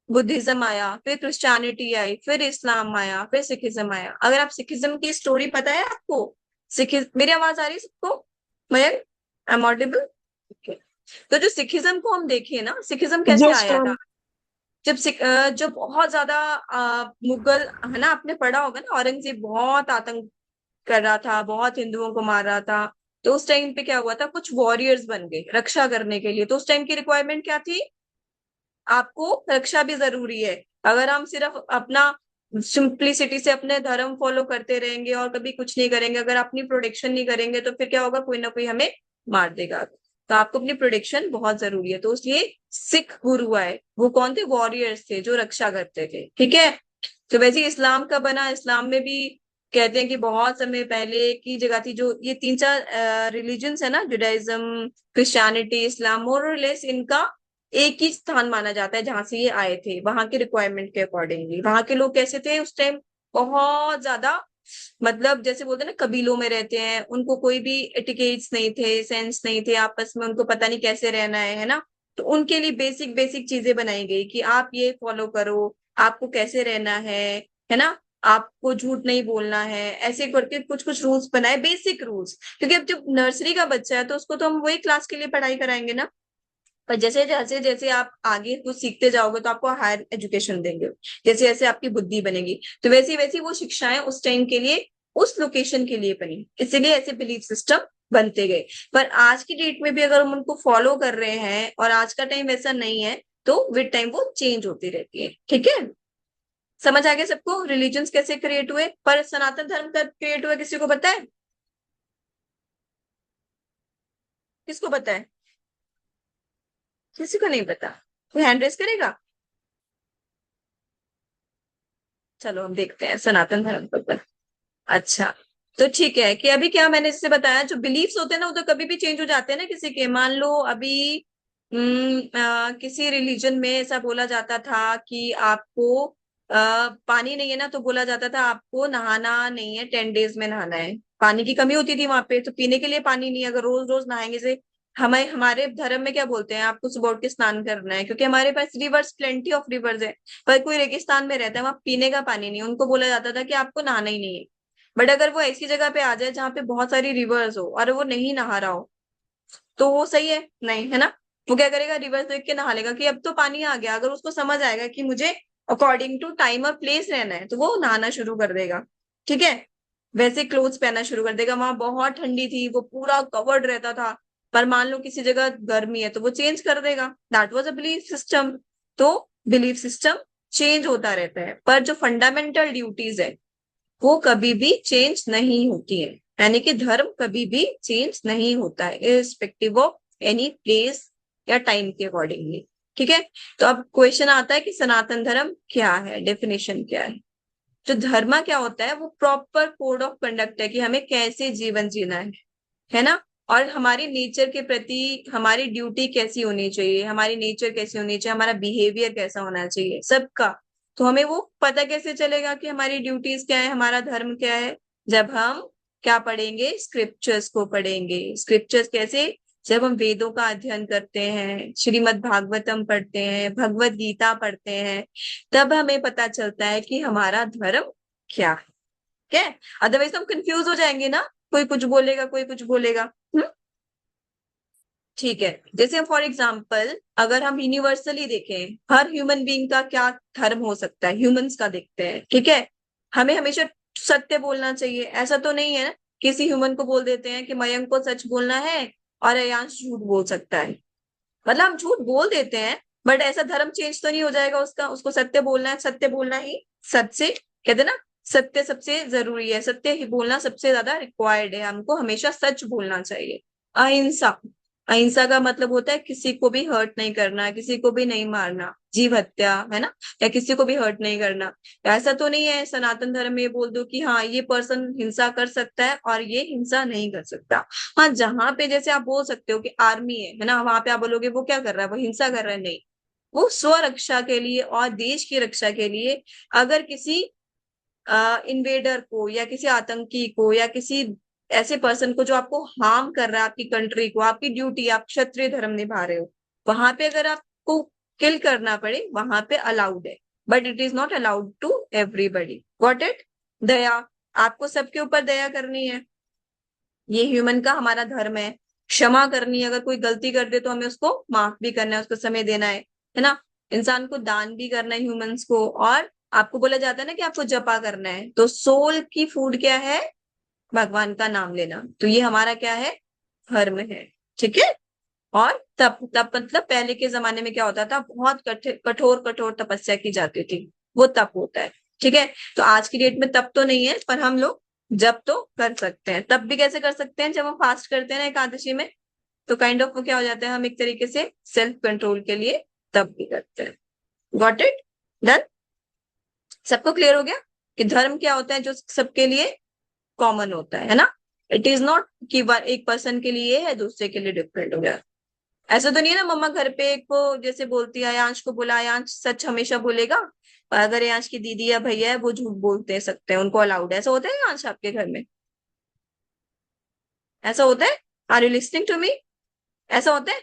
Speaker 4: बुद्धिज्म आया, फिर क्रिश्चियनिटी आई, फिर इस्लाम आया, फिर सिखिज्म आया। अगर आप सिखिज्म की स्टोरी पता है आपको, मेरी आवाज आ रही है सबको, मयंक, आई एम ऑडिबल? तो जो सिखिज्म को हम देखें ना, सिखिज्म कैसे
Speaker 6: यस
Speaker 4: आया
Speaker 6: मैम।
Speaker 4: था, जब बहुत ज्यादा मुगल, है ना, आपने पढ़ा होगा ना, औरंगजेब बहुत आतंक कर रहा था, बहुत हिंदुओं को मार रहा था। तो उस टाइम पे क्या हुआ था, कुछ वॉरियर्स बन गए रक्षा करने के लिए। तो उस टाइम की रिक्वायरमेंट क्या थी, आपको रक्षा भी जरूरी है। अगर हम सिर्फ अपना सिंप्लिसिटी से अपने धर्म फॉलो करते रहेंगे और कभी कुछ नहीं करेंगे, अगर अपनी प्रोटेक्शन नहीं करेंगे, तो फिर क्या होगा, कोई ना कोई हमें मार देगा। तो आपको अपनी प्रोटेक्शन बहुत जरूरी है। तो इसलिए सिख गुरु आए, वो कौन थे, वॉरियर्स थे जो रक्षा करते थे। ठीक है। तो वैसे ही इस्लाम का बना, इस्लाम में भी कहते हैं कि बहुत समय पहले की जगह थी। जो ये तीन चार रिलीजन्स है ना, जुडाइज्म, क्रिश्चियनिटी, इस्लाम, मोर और लेस इनका एक ही स्थान माना जाता है जहां से ये आए थे, वहां के रिक्वायरमेंट के अकॉर्डिंगली। वहां के लोग कैसे थे उस टाइम, बहुत ज्यादा, मतलब जैसे बोलते हैं ना, कबीलों में रहते हैं, उनको कोई भी एटिकेट्स नहीं थे, सेंस नहीं थे आपस में, उनको पता नहीं कैसे रहना है ना। तो उनके लिए बेसिक बेसिक चीजें बनाई गई कि आप ये फॉलो करो, आपको कैसे रहना है ना, आपको झूठ नहीं बोलना है, ऐसे करके कुछ कुछ रूल्स बनाए, बेसिक रूल्स। क्योंकि अब जब नर्सरी का बच्चा है तो उसको तो हम वही क्लास के लिए पढ़ाई कराएंगे ना। पर जैसे जैसे जैसे आप आगे कुछ सीखते जाओगे तो आपको हायर एजुकेशन देंगे, जैसे जैसे आपकी बुद्धि बनेगी, तो वैसी वैसी वो शिक्षाएं उस टाइम के लिए, उस लोकेशन के लिए बनी। इसीलिए ऐसे बिलीफ सिस्टम बनते गए। पर आज की डेट में भी अगर हम उनको फॉलो कर रहे हैं, और आज का टाइम ऐसा नहीं है, तो विद टाइम वो चेंज होती रहती है। ठीक है। समझ आ गया सबको, रिलीजन्स कैसे क्रिएट हुए। पर सनातन धर्म कब क्रिएट हुआ, किसी को पता है, किसको पता है, किसी को नहीं पता, कोई हैंड रेस करेगा। चलो हम देखते हैं सनातन धर्म पर। अच्छा, तो ठीक है कि अभी क्या मैंने जैसे बताया, जो बिलीफ्स होते हैं ना, वो तो कभी भी चेंज हो जाते हैं ना किसी के। मान लो अभी किसी रिलीजन में ऐसा बोला जाता था कि आपको पानी नहीं है ना, तो बोला जाता था आपको नहाना नहीं है, 10 डेज में नहाना है। पानी की कमी होती थी वहां पे, तो पीने के लिए पानी नहीं है। अगर रोज रोज नहाएंगे से हमारे धर्म में क्या बोलते हैं, आपको सुबह उठ के स्नान करना है, क्योंकि हमारे पास रिवर्स, प्लेंटी ऑफ रिवर्स है। पर कोई रेगिस्तान में रहता है, वहां पीने का पानी नहीं है, उनको बोला जाता था कि आपको नहाना ही नहीं है। बट अगर वो ऐसी जगह पे आ जाए जहाँ पे बहुत सारी रिवर्स हो और वो नहीं नहा रहा हो, तो वो सही है नहीं, है ना? वो क्या करेगा, रिवर्स देख के नहा लेगा कि अब तो पानी आ गया। अगर उसको समझ आएगा कि मुझे अकॉर्डिंग टू टाइम और प्लेस रहना है, तो वो नहाना शुरू कर देगा। ठीक है, वैसे क्लोथ्स पहनना शुरू कर देगा। वहां बहुत ठंडी थी, वो पूरा कवर्ड रहता था, पर मान लो किसी जगह गर्मी है तो वो चेंज कर देगा। That was a belief system. तो बिलीफ सिस्टम चेंज होता रहता है, पर जो फंडामेंटल ड्यूटीज है वो कभी भी चेंज नहीं होती है। यानी कि धर्म कभी भी चेंज नहीं होता है, इर्रिस्पेक्टिव ऑफ एनी प्लेस या टाइम के अकॉर्डिंगली। ठीक है, तो अब क्वेश्चन आता है कि सनातन धर्म क्या है, डेफिनेशन क्या है। जो धर्म क्या होता है, वो प्रॉपर कोड ऑफ कंडक्ट है कि हमें कैसे जीवन जीना है ना? और हमारी नेचर के प्रति हमारी ड्यूटी कैसी होनी चाहिए, हमारी नेचर कैसी होनी चाहिए, हमारा बिहेवियर कैसा होना चाहिए सबका। तो हमें वो पता कैसे चलेगा कि हमारी ड्यूटीज क्या है, हमारा धर्म क्या है? जब हम क्या पढ़ेंगे, स्क्रिप्चर्स को पढ़ेंगे। स्क्रिप्चर्स कैसे? जब हम वेदों का अध्ययन करते हैं, श्रीमद् भागवतम पढ़ते हैं, भगवत गीता पढ़ते हैं, तब हमें पता चलता है कि हमारा धर्म क्या है। ठीक है, अदरवाइज हम कंफ्यूज हो जाएंगे ना, कोई कुछ बोलेगा कोई कुछ बोलेगा। ठीक है, जैसे फॉर एग्जाम्पल अगर हम यूनिवर्सली देखें, हर ह्यूमन बीइंग का क्या धर्म हो सकता है, ह्यूमंस का देखते हैं। ठीक है, हमें हमेशा सत्य बोलना चाहिए, ऐसा तो नहीं है ना? किसी ह्यूमन को बोल देते हैं कि मयंक को सच बोलना है और अयांश झूठ बोल सकता है। मतलब हम झूठ बोल देते हैं, बट ऐसा धर्म चेंज तो नहीं हो जाएगा उसका। उसको सत्य बोलना है, सत्य बोलना ही सच से कहते हैं ना, सत्य सबसे जरूरी है, सत्य ही बोलना सबसे ज्यादा रिक्वायर्ड है। हमको हमेशा सच बोलना चाहिए। अहिंसा, अहिंसा का मतलब होता है किसी को भी हर्ट नहीं करना, किसी को भी नहीं मारना, जीव हत्या, है ना? या किसी को भी हर्ट नहीं करना। ऐसा तो नहीं है सनातन धर्म में बोल दो कि हाँ ये पर्सन हिंसा कर सकता है और ये हिंसा नहीं कर सकता। हाँ, जहां पे जैसे आप बोल सकते हो कि आर्मी है ना, वहां पे आप बोलोगे वो क्या कर रहा है, वो हिंसा कर रहा है, नहीं। वो स्वरक्षा के लिए और देश की रक्षा के लिए, अगर किसी इन्वेडर को या किसी आतंकी को या किसी ऐसे पर्सन को जो आपको हार्म कर रहा है, आपकी कंट्री को, आपकी ड्यूटी, आप क्षत्रिय धर्म निभा रहे हो, वहां पे अगर आपको किल करना पड़े, वहां पे अलाउड है, but it is not allowed to everybody. Got it? Daya, आपको सबके ऊपर दया करनी है, ये ह्यूमन का हमारा धर्म है। क्षमा करनी है, अगर कोई गलती कर दे तो हमें उसको माफ भी करना है, उसको समय देना है ना? इंसान को दान भी करना है ह्यूमंस को। और आपको बोला जाता है ना कि आपको जपा करना है, तो सोल की फूड क्या है? भगवान का नाम लेना। तो ये हमारा क्या है? धर्म है। ठीक है, और तप, तप मतलब पहले के जमाने में क्या होता था, बहुत कठोर कठोर तपस्या की जाती थी, वो तप होता है। ठीक है, तो आज की डेट में तप तो नहीं है, पर हम लोग जब तो कर सकते हैं। तब भी कैसे कर सकते हैं? जब हम फास्ट करते हैं ना एकादशी में, तो काइंड ऑफ वो क्या हो जाता है, हम एक तरीके से सेल्फ कंट्रोल के लिए तब भी करते हैं। Got it? डन? सबको क्लियर हो गया कि धर्म क्या होता है जो सबके लिए कॉमन होता है ना? इट इज नॉट कि एक पर्सन के लिए है, दूसरे के लिए डिफरेंट हो गया। ऐसा तो नहीं है ना, मम्मा घर पे को जैसे बोलती है, आयांश को बोला, आयांश सच हमेशा बोलेगा, और अगर आयांश की दीदी या भैया है वो झूठ बोलते सकते हैं, उनको अलाउड है। ऐसा होता है आयांश आपके घर में? ऐसा होता है? Are you listening to me? ऐसा होता है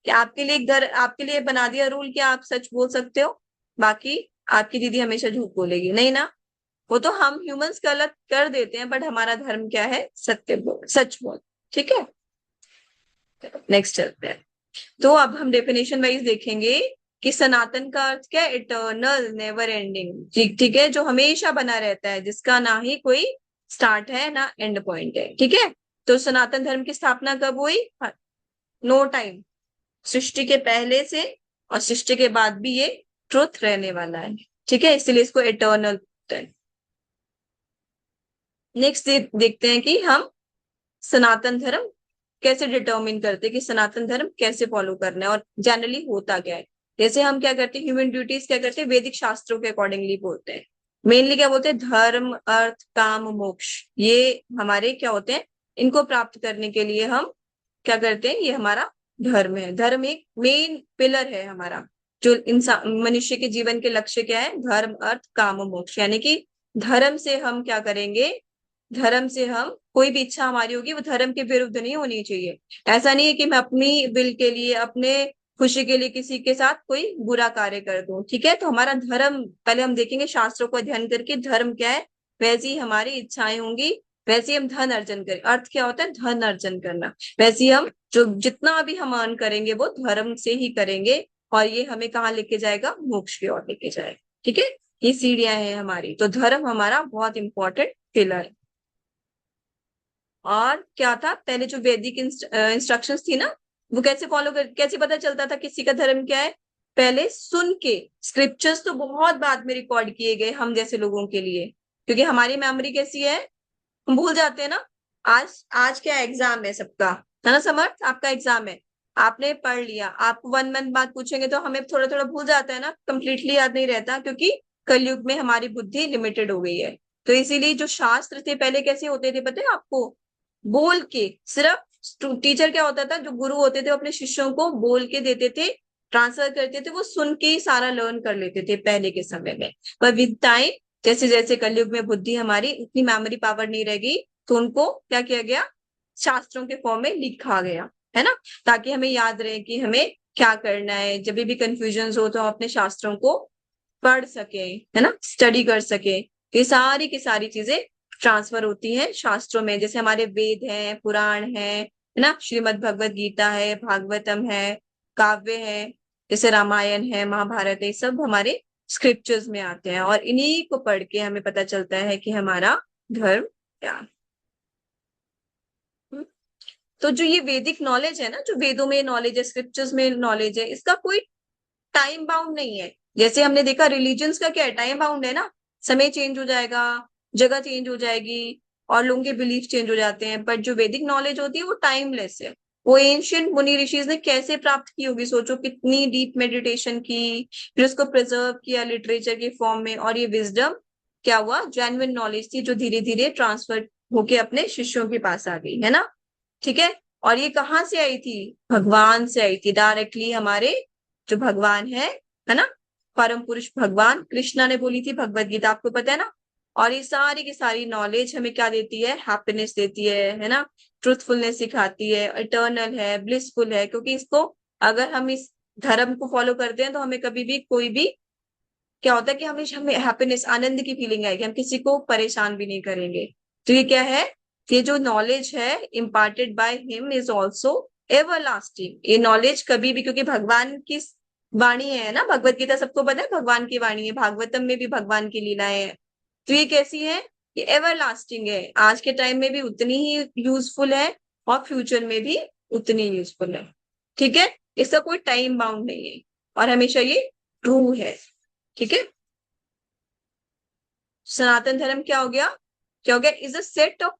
Speaker 4: कि आपके लिए घर, आपके लिए बना दिया रूल कि आप सच बोल सकते हो, बाकी आपकी दीदी हमेशा झूठ बोलेगी? नहीं ना, वो तो हम ह्यूमंस गलत कर देते हैं, बट हमारा धर्म क्या है? सत्य बोल, सच बोल। ठीक है, नेक्स्ट चलते हैं। तो अब हम डेफिनेशन वाइज देखेंगे कि सनातन का अर्थ क्या है? Eternal, never ending. ठीक, ठीक है, जो हमेशा बना रहता है, जिसका ना ही कोई स्टार्ट है ना एंड पॉइंट है। ठीक है, तो सनातन धर्म की स्थापना कब हुई? नो टाइम, सृष्टि के पहले से और सृष्टि के बाद भी ये ट्रुथ रहने वाला है। ठीक है, इसलिए इसको इटर्नल बोलते हैं। नेक्स्ट देखते हैं कि हम सनातन धर्म कैसे डिटर्मिन करते हैं कि सनातन धर्म कैसे फॉलो करना है और जनरली होता क्या है। जैसे हम क्या करते हैं, ह्यूमन ड्यूटीज क्या करते हैं, वैदिक शास्त्रों के अकॉर्डिंगली बोलते हैं। मेनली क्या बोलते हैं? धर्म, अर्थ, काम, मोक्ष, ये हमारे क्या होते हैं, इनको प्राप्त करने के लिए हम क्या करते हैं, ये हमारा धर्म है। धर्म एक मेन पिलर है हमारा, जो इंसान मनुष्य के जीवन के लक्ष्य क्या है? धर्म, अर्थ, काम, मोक्ष। यानी कि धर्म से हम क्या करेंगे, धर्म से हम कोई भी इच्छा हमारी होगी वो धर्म के विरुद्ध नहीं होनी चाहिए। ऐसा नहीं है कि मैं अपनी विल के लिए, अपने खुशी के लिए किसी के साथ कोई बुरा कार्य कर दूं। ठीक है, तो हमारा धर्म पहले हम देखेंगे शास्त्रों को अध्ययन करके धर्म क्या है, वैसी ही हमारी इच्छाएं होंगी, वैसे ही हम धन अर्जन करें। अर्थ क्या होता है, धन अर्जन करना। वैसे ही हम जो जितना भी हम अर्न करेंगे वो धर्म से ही करेंगे, और ये हमें कहाँ लेके जाएगा, मोक्ष की ओर लेके जाएगा। ठीक है, ये सीढ़ियां हैं हमारी। तो धर्म हमारा बहुत इंपॉर्टेंट पिलर है। और क्या था, पहले जो वैदिक इंस्ट्रक्शंस थी ना, वो कैसे फॉलो कर, कैसे पता चलता था किसी का धर्म क्या है, पहले सुन के। स्क्रिप्चर्स तो बहुत बाद में रिकॉर्ड किए गए हम जैसे लोगों के लिए, क्योंकि हमारी मेमोरी कैसी है, हम भूल जाते हैं ना। आज आज क्या एग्जाम है सबका, है ना समर्थ, आपका एग्जाम है, आपने पढ़ लिया, आप 1 मंथ बाद पूछेंगे तो हमें थोड़ा थोड़ा भूल जाता है ना, कंप्लीटली याद नहीं रहता, क्योंकि कलयुग में हमारी बुद्धि लिमिटेड हो गई है। तो इसीलिए जो शास्त्र थे पहले कैसे होते थे पता है आपको, बोल के। सिर्फ टीचर क्या होता था, जो गुरु होते थे वो अपने शिष्यों को बोल के देते थे, ट्रांसफर करते थे, वो सुन के ही सारा लर्न कर लेते थे पहले के समय में। पर विद टाइम जैसे जैसे कलयुग में बुद्धि हमारी उतनी मेमोरी पावर नहीं रहेगी, तो उनको क्या किया गया, शास्त्रों के फॉर्म में लिखा गया, है ना, ताकि हमें याद रहे कि हमें क्या करना है। जब भी कंफ्यूजन हो तो हम अपने शास्त्रों को पढ़ सके, है ना, स्टडी कर सके। ये सारी की सारी चीजें ट्रांसफर होती हैं शास्त्रों में। जैसे हमारे वेद हैं, पुराण है ना, श्रीमद् भगवत गीता है, भागवतम है, काव्य है, जैसे रामायण है, महाभारत है, ये सब हमारे स्क्रिप्चर्स में आते हैं, और इन्हीं को पढ़ के हमें पता चलता है कि हमारा धर्म क्या है। तो जो ये वैदिक नॉलेज है ना, जो वेदों में नॉलेज है, स्क्रिप्चर्स में नॉलेज है, इसका कोई टाइम बाउंड नहीं है। जैसे हमने देखा रिलीजन्स का क्या है, टाइम बाउंड है ना, समय चेंज हो जाएगा, जगह चेंज हो जाएगी, और लोगों के बिलीफ चेंज हो जाते हैं। बट जो वैदिक नॉलेज होती है वो टाइमलेस है। वो एंशियंट मुनि ऋषिज ने कैसे प्राप्त की होगी, सोचो कितनी डीप मेडिटेशन की, फिर उसको प्रिजर्व किया लिटरेचर के फॉर्म में, और ये विजडम क्या हुआ, जेन्युइन नॉलेज थी जो धीरे धीरे ट्रांसफर होके अपने शिष्यों के पास आ गई, है ना। ठीक है, और ये कहाँ से आई थी, भगवान से आई थी डायरेक्टली। हमारे जो भगवान है ना, परम पुरुष भगवान कृष्णा ने बोली थी भगवत गीता, आपको पता है ना। और ये सारी की सारी नॉलेज हमें क्या देती है, हैप्पीनेस देती है ना, ट्रूथफुलनेस सिखाती है, इटर्नल है, ब्लिसफुल है। क्योंकि इसको अगर हम इस धर्म को फॉलो करते हैं तो हमें कभी भी कोई भी क्या होता है कि हमें हैप्पीनेस, आनंद की फीलिंग आएगी, हम किसी को परेशान भी नहीं करेंगे। तो ये क्या है, ये जो नॉलेज है imparted by him is also everlasting. ये नॉलेज कभी भी, क्योंकि भगवान की वाणी है ना, भगवत गीता सबको पता है भगवान की वाणी है, भागवतम में भी भगवान की लीलाएं हैं। तो ये कैसी है, ये एवरलास्टिंग है, आज के टाइम में भी उतनी ही यूजफुल है, और फ्यूचर में भी उतनी यूजफुल है। ठीक है, इसका कोई टाइम बाउंड नहीं है, और हमेशा ये ट्रू है। ठीक है, सनातन धर्म क्या हो गया, क्या हो गया, is a set of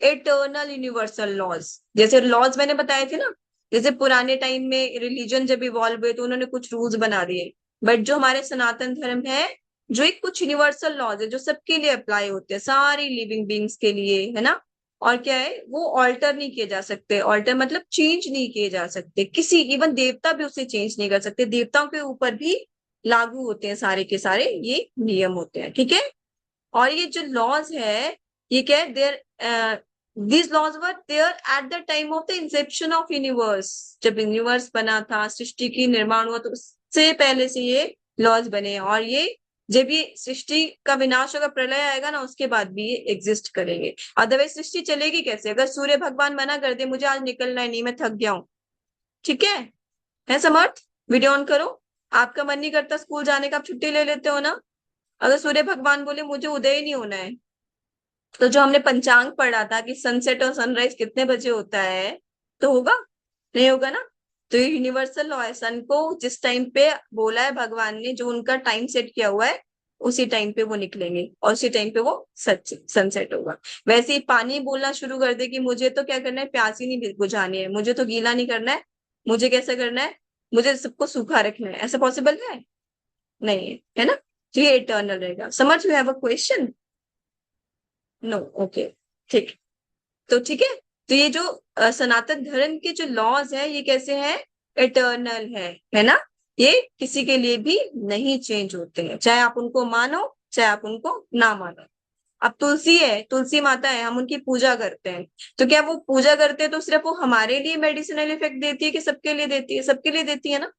Speaker 4: eternal universal laws. जैसे लॉज मैंने बताए थे ना, जैसे पुराने टाइम में रिलीजन जब इवॉल्व हुए तो उन्होंने कुछ रूल्स बना दिए, बट जो हमारे सनातन धर्म है, जो एक कुछ यूनिवर्सल लॉज है जो सबके लिए अप्लाई होते हैं, सारी लिविंग बींग्स के लिए, है ना। और क्या है, वो ऑल्टर नहीं किए जा सकते, ऑल्टर मतलब चेंज नहीं किए जा सकते, किसी इवन देवता भी उसे चेंज नहीं कर सकते, देवताओं के ऊपर भी लागू होते हैं सारे के सारे ये नियम होते हैं। ठीक है, और ये जो लॉज है, ये क्या है, there these laws were there at the time of the inception of universe। जब यूनिवर्स बना था, सृष्टि की निर्माण हुआ, तो उससे पहले से ये लॉज बने, और ये जब ये सृष्टि का विनाश होगा, प्रलय आएगा ना, उसके बाद भी ये एग्जिस्ट करेंगे। अदरवाइज सृष्टि चलेगी कैसे, अगर सूर्य भगवान मना कर दे मुझे आज निकलना है, नहीं मैं थक गया हूं, ठीक है समर्थ, वीडियो ऑन करो। आपका मन नहीं करता स्कूल जाने का, आप छुट्टी ले लेते हो ना। अगर सूर्य भगवान बोले मुझे उदय ही नहीं होना है, तो जो हमने पंचांग पढ़ा था कि सनसेट और सनराइज कितने बजे होता है, तो होगा, नहीं होगा ना। तो ये यूनिवर्सल लॉ है, सन को जिस टाइम पे बोला है भगवान ने, जो उनका टाइम सेट किया हुआ है, उसी टाइम पे वो निकलेंगे, और उसी टाइम पे वो सनसेट होगा। वैसे ही पानी बोलना शुरू कर दे कि मुझे तो क्या करना है, प्यास ही नहीं बुझानी है, मुझे तो गीला नहीं करना है, मुझे कैसे करना है, मुझे सबको सूखा रखना है, ऐसा पॉसिबल है नहीं है ना। तो ये इटर्नल रहेगा। समझ, you have a question, no, okay, ठीक। तो ठीक है, तो ये जो सनातन धर्म के जो लॉज है, ये कैसे है, इटर्नल है ना, ये किसी के लिए भी नहीं चेंज होते हैं, चाहे आप उनको मानो चाहे आप उनको ना मानो। अब तुलसी है, तुलसी माता है, हम उनकी पूजा करते हैं, तो क्या वो पूजा करते हैं तो सिर्फ वो हमारे लिए मेडिसिनल इफेक्ट देती है कि सबके लिए देती है? सबके लिए देती है ना,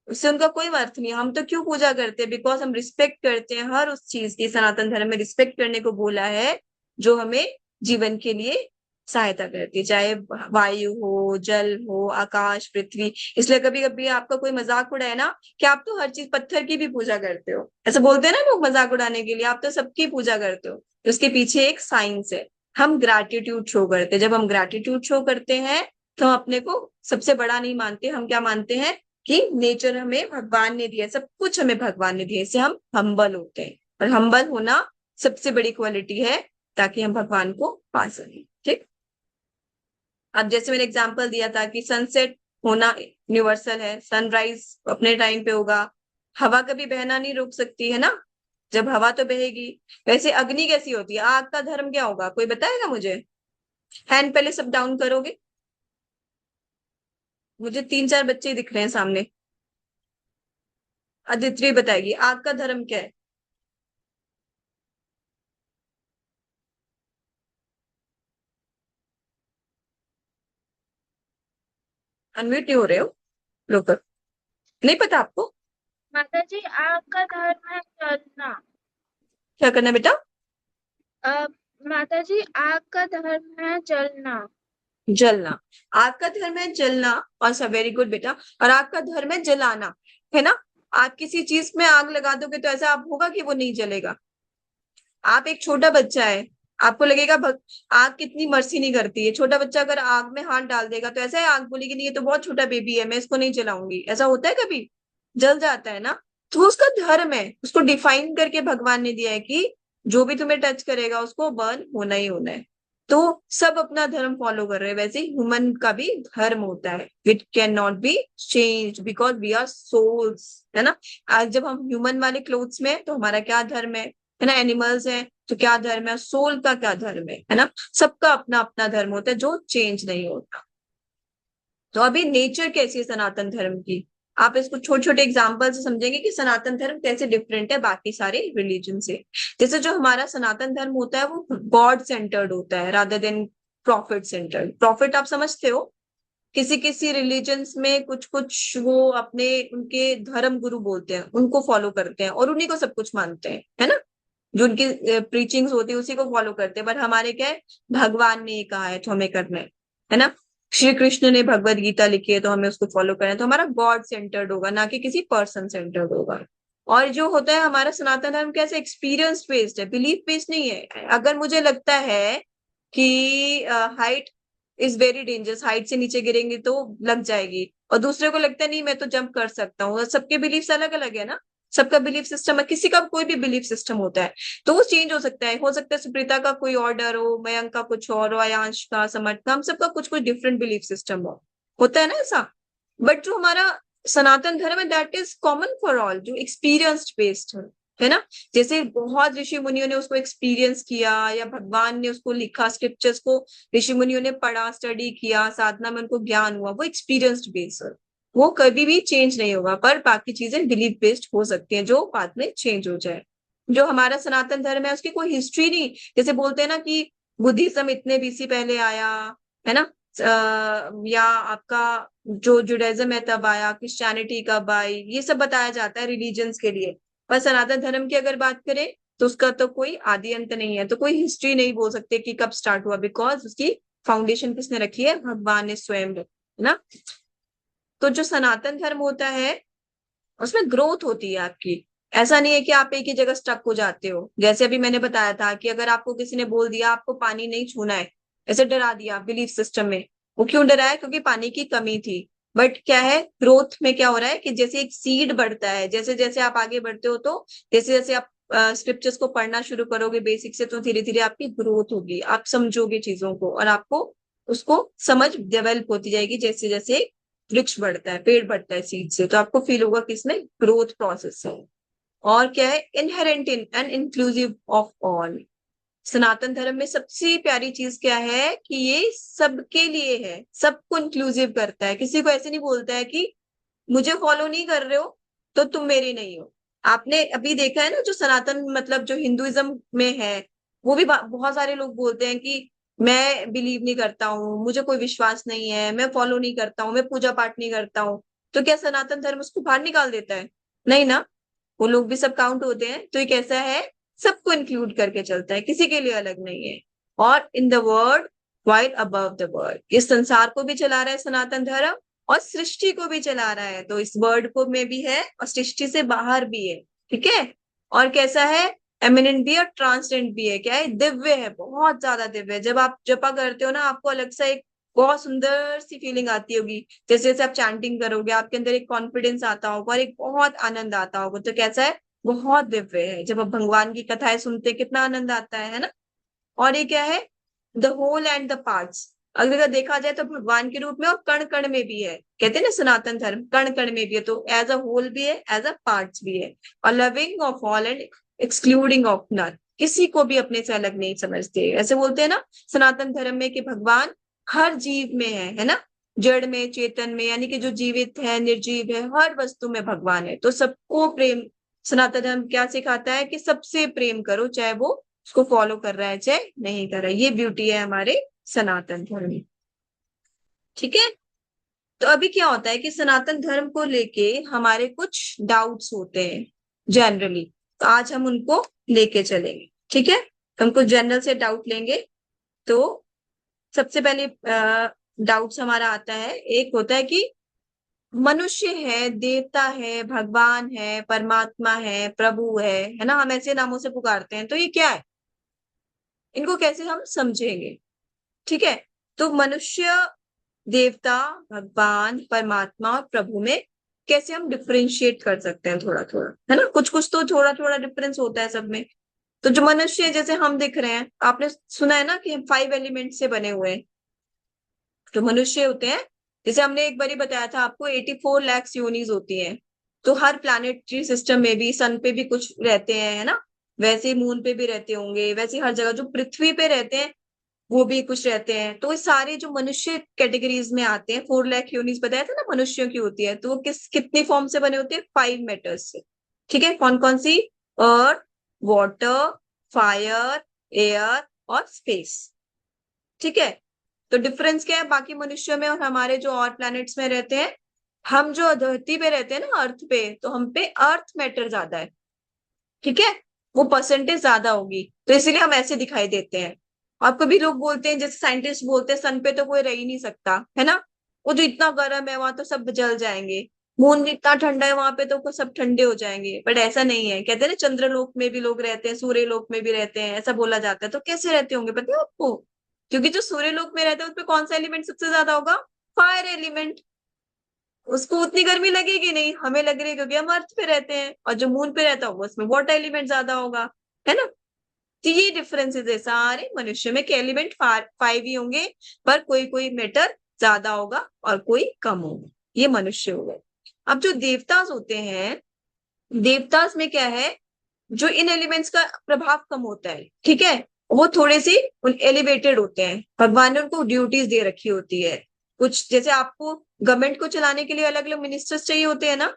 Speaker 4: उससे उनका कोई अर्थ नहीं है। हम तो क्यों पूजा करते हैं? बिकॉज हम रिस्पेक्ट करते हैं हर उस चीज की। सनातन धर्म में रिस्पेक्ट करने को बोला है जो हमें जीवन के लिए सहायता करती है, चाहे वायु हो, जल हो, आकाश, पृथ्वी। इसलिए कभी कभी आपका कोई मजाक उड़ाए ना कि आप तो हर चीज, पत्थर की भी पूजा करते हो, ऐसे बोलते हैं ना लोग मजाक उड़ाने के लिए, आप तो सबकी पूजा करते हो, तो उसके पीछे एक साइंस है। हम ग्रैटिट्यूड शो करते हैं। जब हम ग्रैटिट्यूड शो करते हैं तो हम अपने को सबसे बड़ा नहीं मानते, हम क्या मानते हैं कि नेचर हमें भगवान ने दिया है, सब कुछ हमें भगवान ने दिया है, इससे हम हम्बल होते हैं। और हम्बल होना सबसे बड़ी क्वालिटी है ताकि हम भगवान को पा सकें। ठीक। अब जैसे मैंने एग्जांपल दिया था कि सनसेट होना यूनिवर्सल है, सनराइज अपने टाइम पे होगा। हवा कभी बहना नहीं रोक सकती है ना, जब हवा तो बहेगी। वैसे अग्नि कैसी होती है? आग का धर्म क्या होगा? कोई बताएगा मुझे? हैंड पहले सब डाउन करोगे। मुझे 3-4 बच्चे ही दिख रहे हैं सामने। अदिति बताएगी आग का धर्म क्या है। अनम्यूट नहीं हो रहे हो लोग, नहीं पता आपको?
Speaker 5: माता जी आग का धर्म है जलना।
Speaker 4: क्या करना है बेटा?
Speaker 5: माता जी आग का धर्म है जलना।
Speaker 4: जलना। आग का धर्म है जलना। और सब वेरी गुड बेटा। और आग का धर्म है जलाना, है ना? आप किसी चीज में आग लगा दोगे तो ऐसा आप होगा कि वो नहीं जलेगा। आप एक छोटा बच्चा है, आपको लगेगा आग कितनी मर्सी नहीं करती है। छोटा बच्चा अगर आग में हाथ डाल देगा तो ऐसा है आग बोलेगी नहीं ये तो बहुत छोटा बेबी है, मैं इसको नहीं जलाऊंगी। ऐसा होता है कभी? जल जाता है ना। तो उसका धर्म है, उसको डिफाइन करके भगवान ने दिया है कि जो भी तुम्हें टच करेगा उसको बर्न होना ही होना है। तो सब अपना धर्म फॉलो कर रहे हैं। वैसे ह्यूमन का भी धर्म होता है, it can not be change because we are souls, है ना? आज जब हम ह्यूमन वाले क्लोथ्स में तो हमारा क्या धर्म है ना? एनिमल्स है तो क्या धर्म है? सोल का क्या धर्म है ना? सबका अपना अपना धर्म होता है जो चेंज नहीं होता। तो अभी नेचर कैसी है सनातन धर्म की, आप इसको छोटे छोटे एग्जाम्पल से समझेंगे कि सनातन धर्म कैसे डिफरेंट है बाकी सारे रिलीजन से। जैसे जो हमारा सनातन धर्म होता है वो गॉड सेंटर्ड होता है rather than profit centred. Profit आप समझते हो, किसी किसी रिलीजन्स में कुछ कुछ वो अपने उनके धर्म गुरु बोलते हैं, उनको फॉलो करते हैं और उन्हीं को सब कुछ मानते हैं, है ना? जो उनकी प्रीचिंग्स होती है उसी को फॉलो करते हैं। बट हमारे क्या है, भगवान ने ये कहा है तो हमें करना है ना? श्री कृष्ण ने भगवत गीता लिखी है तो हमें उसको फॉलो करना है। तो हमारा गॉड सेंटर्ड होगा, ना कि किसी पर्सन सेंटर्ड होगा। और जो होता है हमारा सनातन धर्म कैसे, एक्सपीरियंस बेस्ड है, बिलीफ बेस्ड नहीं है। अगर मुझे लगता है कि height is very dangerous, height से नीचे गिरेंगे तो लग जाएगी, और दूसरे को लगता है नहीं मैं तो जंप कर सकता हूँ, सबके बिलीफ अलग अलग है ना, सबका बिलीफ सिस्टम है, किसी का कोई भी बिलीफ सिस्टम होता है तो वो चेंज हो सकता है सुप्रीता का कोई और डर हो, मयंक का कुछ और हो, आयांश का, समर्थ का, हम सबका कुछ कुछ डिफरेंट बिलीफ सिस्टम होता है ना ऐसा। बट जो हमारा सनातन धर्म है that is common for all, जो एक्सपीरियंस बेस्ड है ना? जैसे बहुत ऋषि मुनियों ने उसको एक्सपीरियंस किया या भगवान ने उसको लिखा, स्क्रिप्चर्स को ऋषि मुनियों ने पढ़ा, स्टडी किया, साधना में उनको ज्ञान हुआ, वो एक्सपीरियंस्ड बेस्ड है, वो कभी भी चेंज नहीं होगा। पर बाकी चीजें बिलीफ बेस्ड हो सकती हैं जो बाद में चेंज हो जाए। जो हमारा सनातन धर्म है उसकी कोई हिस्ट्री नहीं, जैसे बोलते हैं ना कि बुद्धिज्म इतने बीसी पहले आया, है ना? या आपका जो जुडाइज्म है तब आया, क्रिश्चियनिटी कब आई, ये सब बताया जाता है रिलीजन्स के लिए। पर सनातन धर्म की अगर बात करें तो उसका तो कोई आदि अंत नहीं है, तो कोई हिस्ट्री नहीं बोल सकते कि कब स्टार्ट हुआ, बिकॉज उसकी फाउंडेशन किसने रखी है? भगवान ने स्वयं, है ना? तो जो सनातन धर्म होता है उसमें ग्रोथ होती है आपकी। ऐसा नहीं है कि आप एक ही जगह स्टक हो जाते हो। जैसे अभी मैंने बताया था कि अगर आपको किसी ने बोल दिया आपको पानी नहीं छूना है, ऐसे डरा दिया बिलीफ सिस्टम में, वो क्यों डराया? क्योंकि पानी की कमी थी। बट क्या है, ग्रोथ में क्या हो रहा है कि जैसे एक सीड बढ़ता है, जैसे जैसे आप आगे बढ़ते हो तो जैसे जैसे आप स्क्रिप्चर्स को पढ़ना शुरू करोगे बेसिक से, तो धीरे धीरे आपकी ग्रोथ होगी, आप समझोगे चीजों को और आपको उसको समझ डेवलप होती जाएगी। जैसे जैसे वृक्ष बढ़ता है, पेड़ बढ़ता है सीड से, तो आपको फील होगा कि इसमें ग्रोथ प्रोसेस है। और क्या है, inherent in and inclusive of all. Sanatan Dharma में सबसे प्यारी चीज क्या है कि ये सबके लिए है, सबको इंक्लूसिव करता है। किसी को ऐसे नहीं बोलता है कि मुझे फॉलो नहीं कर रहे हो तो तुम मेरी नहीं हो। आपने अभी देखा है ना, जो सनातन मतलब जो हिंदुइज्म में है वो भी बहुत सारे लोग बोलते हैं कि मैं बिलीव नहीं करता हूँ, मुझे कोई विश्वास नहीं है, मैं फॉलो नहीं करता हूँ, मैं पूजा पाठ नहीं करता हूँ। तो क्या सनातन धर्म उसको बाहर निकाल देता है? नहीं ना, वो लोग भी सब काउंट होते हैं। तो ये कैसा है, सबको इंक्लूड करके चलता है, किसी के लिए अलग नहीं है। और in the world while above the world, इस संसार को भी चला रहा है सनातन धर्म, और सृष्टि को भी चला रहा है। तो इस वर्ल्ड को में भी है और सृष्टि से बाहर भी है। ठीक है। और कैसा है, एमिनेंट भी है और ट्रांसेंडेंट भी है। क्या है, दिव्य है, बहुत ज्यादा दिव्य है। जब आप जपा करते हो ना, आपको अलग सा एक बहुत सुंदर सी फीलिंग आती होगी। जैसे जैसे आप चैंटिंग करोगे, आपके अंदर एक कॉन्फिडेंस आता होगा और एक बहुत आनंद आता होगा। तो कैसा है, बहुत दिव्य है। जब आप भगवान की कथाएं सुनते हैं, कितना आनंद आता है ना। और ये क्या है, the whole and the parts. अगर देखा जाए तो भगवान के रूप में और कण कण में भी है। कहते हैं ना सनातन धर्म कण कण में भी है, तो एज अ होल भी है, एज अ पार्ट्स भी है। और loving of all and excluding of none, किसी को भी अपने से अलग नहीं समझते। ऐसे बोलते हैं ना सनातन धर्म में कि भगवान हर जीव में है ना, जड़ में, चेतन में, यानी कि जो जीवित है, निर्जीव है, हर वस्तु में भगवान है। तो सबको प्रेम, सनातन धर्म क्या सिखाता है कि सबसे प्रेम करो, चाहे वो उसको फॉलो कर रहा है चाहे नहीं कर रहा है। ये ब्यूटी है हमारे सनातन धर्म में। ठीक है। तो अभी क्या होता है कि सनातन धर्म को लेके हमारे कुछ डाउट्स होते हैं जनरली, तो आज हम उनको लेके चलेंगे। ठीक है, हम कुछ जनरल से डाउट लेंगे। तो सबसे पहले डाउट्स हमारा आता है, एक होता है कि मनुष्य है, देवता है, भगवान है, परमात्मा है, प्रभु है ना, हम ऐसे नामों से पुकारते हैं। तो ये क्या है, इनको कैसे हम समझेंगे? ठीक है। तो मनुष्य, देवता, भगवान, परमात्मा और प्रभु में कैसे हम डिफरेंशिएट कर सकते हैं, थोड़ा थोड़ा, है ना। कुछ कुछ तो थोड़ा थोड़ा डिफरेंस होता है सब में। तो जो मनुष्य है, जैसे हम दिख रहे हैं, आपने सुना है ना कि हम 5 एलिमेंट से बने हुए हैं। जो मनुष्य होते हैं, जैसे हमने एक बार ही बताया था आपको, 84 लाख यूनिज होती हैं। तो हर प्लानिटरी सिस्टम में भी, सन पे भी कुछ रहते हैं, है ना, वैसे मून पे भी रहते होंगे, वैसे हर जगह जो पृथ्वी पे रहते हैं वो भी कुछ रहते हैं। तो ये सारे जो मनुष्य कैटेगरीज में आते हैं, 4 लाख यूनिट्स बताया था ना मनुष्यों की होती है, तो वो कितनी फॉर्म से बने होते हैं, 5 मैटर्स से। ठीक है, कौन कौन सी, अर्थ, वाटर, फायर, एयर और स्पेस। ठीक है। तो डिफरेंस क्या है बाकी मनुष्यों में और हमारे जो और प्लैनेट्स में रहते हैं? हम जो धरती पे रहते हैं ना, अर्थ पे, तो हम पे अर्थ मैटर ज्यादा है। ठीक है, वो परसेंटेज ज्यादा होगी, तो इसीलिए हम ऐसे दिखाई देते हैं। और कभी लोग बोलते हैं, जैसे साइंटिस्ट बोलते हैं, सन पे तो कोई रह ही नहीं सकता, है ना, वो जो इतना गर्म है वहां तो सब जल जाएंगे। मून इतना ठंडा है वहां पे तो सब ठंडे हो जाएंगे। बट ऐसा नहीं है, कहते हैं ना चंद्रलोक में भी लोग रहते हैं, सूर्य लोक में भी रहते हैं, ऐसा बोला जाता है। तो कैसे रहते होंगे पता है आपको? क्योंकि जो सूर्य लोक में रहता है उसमें कौन सा एलिमेंट सबसे ज्यादा होगा? Fire element. उसको उतनी गर्मी लगेगी नहीं, हमें लग रही है क्योंकि हम अर्थ पे रहते हैं। और जो मून पे रहता होगा उसमें वाटर एलिमेंट ज्यादा होगा, है ना। तो ये डिफरेंसेस है सारे मनुष्य में, कि एलिमेंट 5 ही होंगे, पर कोई कोई मैटर ज्यादा होगा और कोई कम होगा। ये मनुष्य हो गए। अब जो देवतास होते हैं, देवतास में क्या है, जो इन एलिमेंट्स का प्रभाव कम होता है। ठीक है, वो थोड़े से एलिवेटेड होते हैं, भगवान ने उनको ड्यूटीज दे रखी होती है कुछ। जैसे आपको गवर्नमेंट को चलाने के लिए अलग अलग मिनिस्टर्स चाहिए होते हैं ना,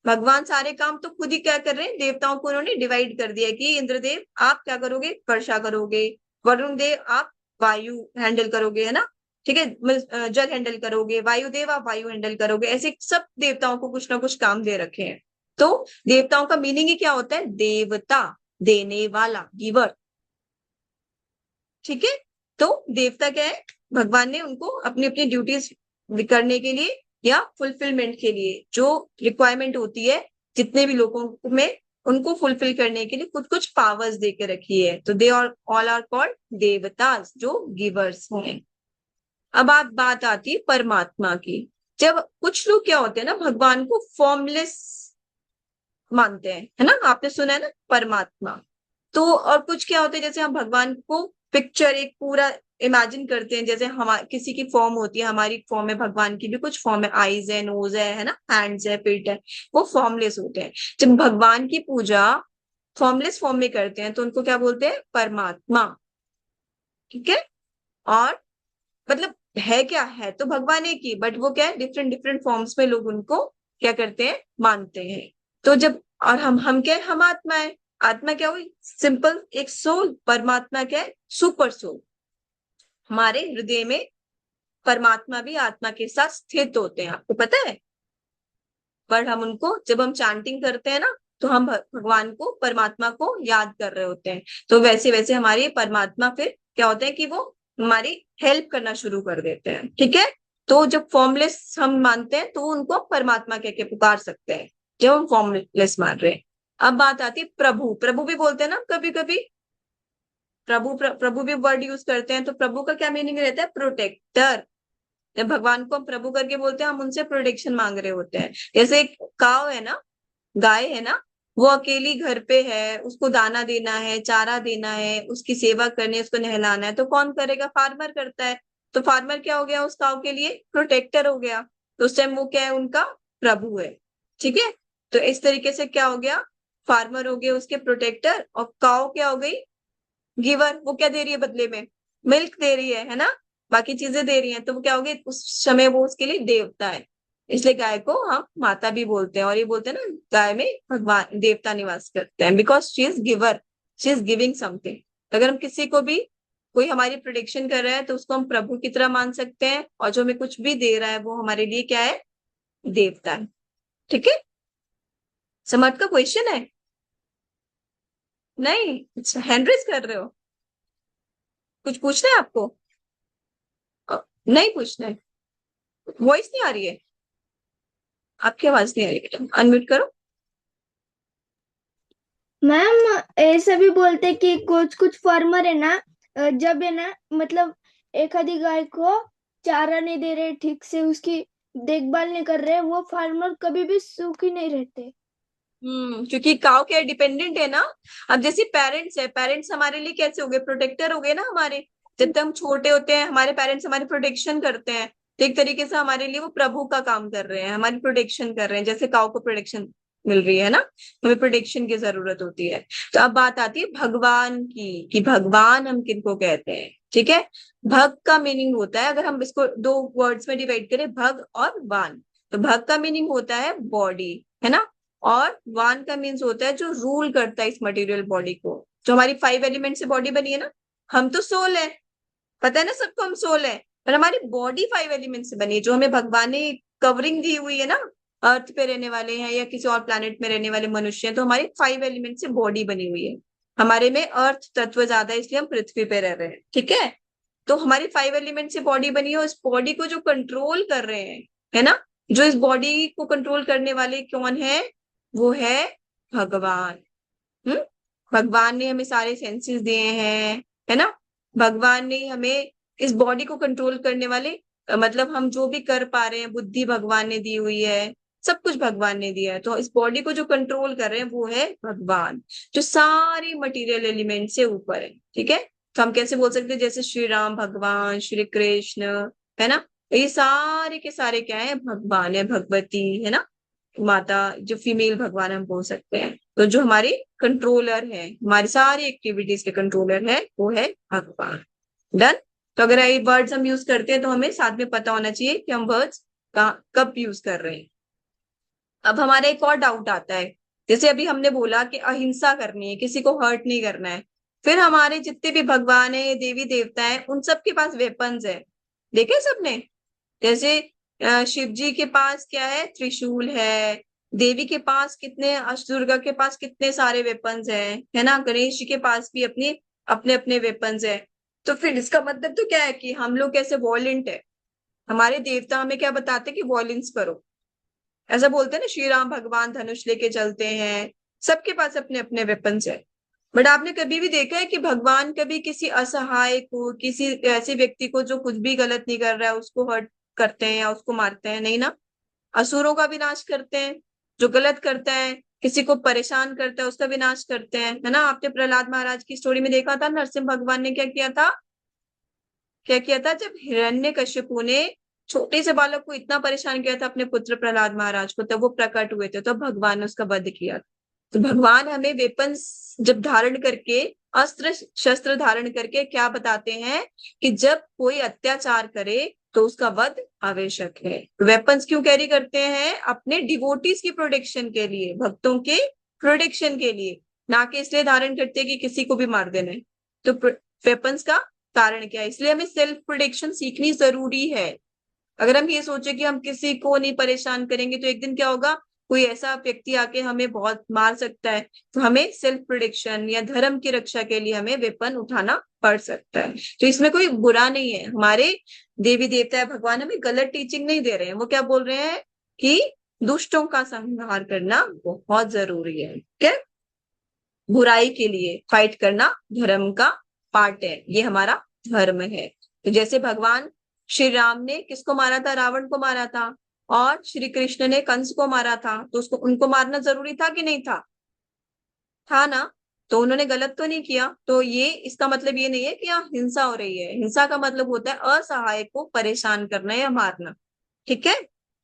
Speaker 4: भगवान सारे काम तो खुद ही क्या कर रहे हैं, देवताओं को उन्होंने डिवाइड कर दिया कि इंद्रदेव आप क्या करोगे, वर्षा करोगे, वरुण देव आप वायु हैंडल करोगे, है ना, ठीक है, जल हैंडल करोगे, वायुदेव आप वायु हैंडल करोगे। ऐसे सब देवताओं को कुछ ना कुछ काम दे रखे हैं। तो देवताओं का मीनिंग ही क्या होता है, देवता, देने वाला, गिवर। ठीक है। तो देवता क्या है, भगवान ने उनको अपनी अपनी ड्यूटीज करने के लिए या फुलफिलमेंट के लिए, जो रिक्वायरमेंट होती है जितने भी लोगों में, उनको फुलफिल करने के लिए कुछ कुछ पावर्स दे के रखी है। तो दे ऑल आर कॉल्ड देवतास, जो गिवर्स हैं। अब आप बात आती है परमात्मा की। जब कुछ लोग क्या होते हैं ना, भगवान को फॉर्मलेस मानते हैं, है ना, आपने सुना है ना परमात्मा। तो और कुछ क्या होते हैं, जैसे हम भगवान को पिक्चर एक पूरा इमेजिन करते हैं, जैसे हम किसी की फॉर्म होती है, हमारी फॉर्म है, भगवान की भी कुछ फॉर्म है, आईज है, नोज है ना, हैंड्स है, पेट है, वो फॉर्मलेस होते हैं। जब भगवान की पूजा फॉर्मलेस फॉर्म में करते हैं तो उनको क्या बोलते हैं, परमात्मा। ठीक है। और मतलब है क्या, है तो भगवान एक ही, बट वो क्या है, डिफरेंट डिफरेंट फॉर्म्स में लोग उनको क्या करते हैं, मानते हैं। तो जब, और हम क्या है, हम आत्मा है, आत्मा क्या हुई? सिंपल एक सोल। परमात्मा क्या है? Super soul. हमारे हृदय में परमात्मा भी आत्मा के साथ स्थित होते हैं, आपको पता है। पर हम उनको, जब हम चांटिंग करते हैं ना, तो हम भगवान को, परमात्मा को याद कर रहे होते हैं। तो वैसे वैसे हमारी परमात्मा फिर क्या होता है कि वो हमारी हेल्प करना शुरू कर देते हैं, ठीक है। तो जब फॉर्मलेस हम मानते हैं तो उनको परमात्मा कह के पुकार सकते हैं, जब हम फॉर्मलेस मान रहे हैं। अब बात आती है प्रभु। प्रभु भी बोलते हैं ना कभी कभी, प्रभु भी वर्ड यूज करते हैं। तो प्रभु का क्या मीनिंग रहता है? प्रोटेक्टर। जब भगवान को हम प्रभु करके बोलते हैं, हम उनसे प्रोटेक्शन मांग रहे होते हैं। जैसे एक काव है ना, गाय है ना, वो अकेली घर पे है, उसको दाना देना है, चारा देना है, उसकी सेवा करनी है, उसको नहलाना है, तो कौन करेगा? फार्मर करता है। तो फार्मर क्या हो गया उस काव के लिए? प्रोटेक्टर हो गया। तो उस टाइम वो क्या है? उनका प्रभु है, ठीक है। तो इस तरीके से क्या हो गया? फार्मर हो गया उसके प्रोटेक्टर, और काव क्या हो गई? गिवर। वो क्या दे रही है बदले में? मिल्क दे रही है ना, बाकी चीजें दे रही हैं। तो वो क्या होगी? उस समय वो उसके लिए देवता है। इसलिए गाय को हम माता भी बोलते हैं। और ये बोलते हैं ना, गाय में भगवान देवता निवास करते हैं, because she is giver, she is giving something. अगर हम किसी को भी, कोई हमारी प्रोटेक्शन कर रहा है, तो उसको हम प्रभु की तरह मान सकते हैं। और जो हमें कुछ भी दे रहा है वो हमारे लिए क्या है? देवता है, ठीक है। समझ का क्वेश्चन है? नहीं? अच्छा, हैंड रेज कर रहे हो? कुछ पूछना है आपको? नहीं पूछना है? वॉइस नहीं आ रही है? आपकी आवाज नहीं आ रही है, अनम्यूट करो।
Speaker 8: मैम ऐसा भी बोलते हैं कि कुछ कुछ फार्मर है ना, जब है ना, मतलब एक आधी गाय को चारा नहीं दे रहे, ठीक से उसकी देखभाल नहीं कर रहे, वो फार्मर कभी भी सुखी नहीं रहते।
Speaker 4: क्योंकि काउ क्या डिपेंडेंट है ना। अब जैसे पेरेंट्स है, पेरेंट्स हमारे लिए कैसे हो गए? प्रोटेक्टर हो गए ना हमारे। जब तक हम छोटे होते हैं, हमारे पेरेंट्स हमारी प्रोटेक्शन करते हैं। तो एक तरीके से हमारे लिए वो प्रभु का काम कर रहे हैं, हमारी प्रोटेक्शन कर रहे हैं। जैसे काउ को प्रोटेक्शन मिल रही है ना, हमें प्रोटेक्शन की जरूरत होती है। तो अब बात आती है भगवान की, कि भगवान हम किनको कहते हैं, ठीक है। भग का मीनिंग होता है, अगर हम इसको दो वर्ड्स में डिवाइड करें, भग और वान, तो भग का मीनिंग होता है बॉडी, है ना। और वान का मीन्स होता है जो रूल करता है इस मटेरियल बॉडी को। जो हमारी 5 एलिमेंट से बॉडी बनी है ना, हम तो सोल है, पता है ना सबको, हम सोल है। पर हमारी बॉडी 5 एलिमेंट से बनी है। जो हमें भगवान ने कवरिंग दी हुई है ना, अर्थ पे रहने वाले हैं या किसी और प्लैनेट में रहने वाले मनुष्य हैं, तो हमारी 5 एलिमेंट से बॉडी बनी हुई है। हमारे में अर्थ तत्व ज्यादा है, इसलिए हम पृथ्वी पे रह रहे हैं, ठीक है। तो हमारी 5 एलिमेंट से बॉडी बनी है, और इस बॉडी को जो कंट्रोल कर रहे हैं, है ना, जो इस बॉडी को कंट्रोल करने वाले कौन है? वो है भगवान। हम्म भगवान ने हमें सारे सेंसेस दिए हैं, है ना। भगवान ने हमें इस बॉडी को कंट्रोल करने वाले, मतलब हम जो भी कर पा रहे हैं, बुद्धि भगवान ने दी हुई है, सब कुछ भगवान ने दिया है। तो इस बॉडी को जो कंट्रोल कर रहे हैं वो है भगवान, जो सारी मटेरियल एलिमेंट से ऊपर है, ठीक है। तो हम कैसे बोल सकते हैं, जैसे श्री राम भगवान, श्री कृष्ण, है ना, ये सारे के सारे क्या है? भगवान है, भगवती, है ना, माता, जो फीमेल भगवान हम बोल सकते हैं। तो जो हमारे कंट्रोलर है, हमारी सारी एक्टिविटीज के कंट्रोलर है, वो है भगवान। डन। तो अगर ये वर्ड्स हम यूज करते हैं तो हमें साथ में पता होना चाहिए कि हम वर्ड्स कब यूज कर रहे हैं। अब हमारा एक और डाउट आता है, जैसे अभी हमने बोला कि अहिंसा करनी है, किसी को हर्ट नहीं करना है। फिर हमारे जितने भी भगवान है, देवी देवता है, उन सबके पास वेपन्स है, देखे सबने। जैसे शिव जी के पास क्या है? त्रिशूल है। देवी के पास कितने, दुर्गा के पास कितने सारे वेपन्स है ना। गणेश जी के पास भी अपने अपने अपने वेपन्स है। तो फिर इसका मतलब तो क्या है कि हम लोग कैसे वॉयलेंट है। हमारे देवता हमें क्या बताते हैं कि वॉयलेंस करो, ऐसा बोलते हैं ना। श्री राम भगवान धनुष लेके चलते हैं, सबके पास अपने अपने वेपन्स है। बट आपने कभी भी देखा है कि भगवान कभी किसी असहाय को, किसी ऐसे व्यक्ति को जो कुछ भी गलत नहीं कर रहा है, उसको हर्ट करते हैं या उसको मारते हैं? नहीं ना। असुरों का विनाश करते हैं, जो गलत करता है, किसी को परेशान करता है, उसका विनाश करते हैं, है ना। आपने प्रहलाद महाराज की स्टोरी में देखा था, नरसिंह भगवान ने क्या किया था? क्या किया था? जब हिरण्यकश्यपु ने छोटे से बालक को इतना परेशान किया था, अपने पुत्र प्रहलाद महाराज को, तब वो प्रकट हुए थे, तो भगवान ने उसका वध किया था। तो भगवान हमें वेपन्स जब धारण करके, अस्त्र शस्त्र धारण करके क्या बताते हैं कि जब कोई अत्याचार करे तो उसका वध आवश्यक है। वेपन्स क्यों कैरी करते हैं? अपने डिवोटीज की प्रोटेक्शन के लिए, भक्तों के प्रोटेक्शन के लिए। ना कि इसलिए धारण करते हैं कि किसी को भी मार देना है। तो वेपन्स का कारण क्या है, इसलिए हमें सेल्फ प्रोटेक्शन सीखनी जरूरी है। अगर हम ये सोचे कि हम किसी को नहीं परेशान करेंगे तो एक दिन क्या होगा, कोई ऐसा व्यक्ति आके हमें बहुत मार सकता है। तो हमें सेल्फ प्रोटेक्शन या धर्म की रक्षा के लिए हमें वेपन उठाना पड़ सकता है। तो इसमें कोई बुरा नहीं है, हमारे देवी देवता या भगवान हमें गलत टीचिंग नहीं दे रहे हैं। वो क्या बोल रहे हैं कि दुष्टों का संहार करना बहुत जरूरी है। ठीक है, बुराई के लिए फाइट करना धर्म का पार्ट है, ये हमारा धर्म है। तो जैसे भगवान श्री राम ने किसको मारा था, रावण को मारा था, और श्री कृष्ण ने कंस को मारा था, तो उसको उनको मारना जरूरी था कि नहीं था, था ना। तो उन्होंने गलत तो नहीं किया। तो ये इसका मतलब ये नहीं है कि यहाँ हिंसा हो रही है। हिंसा का मतलब होता है असहाय को परेशान करना या मारना। ठीक है,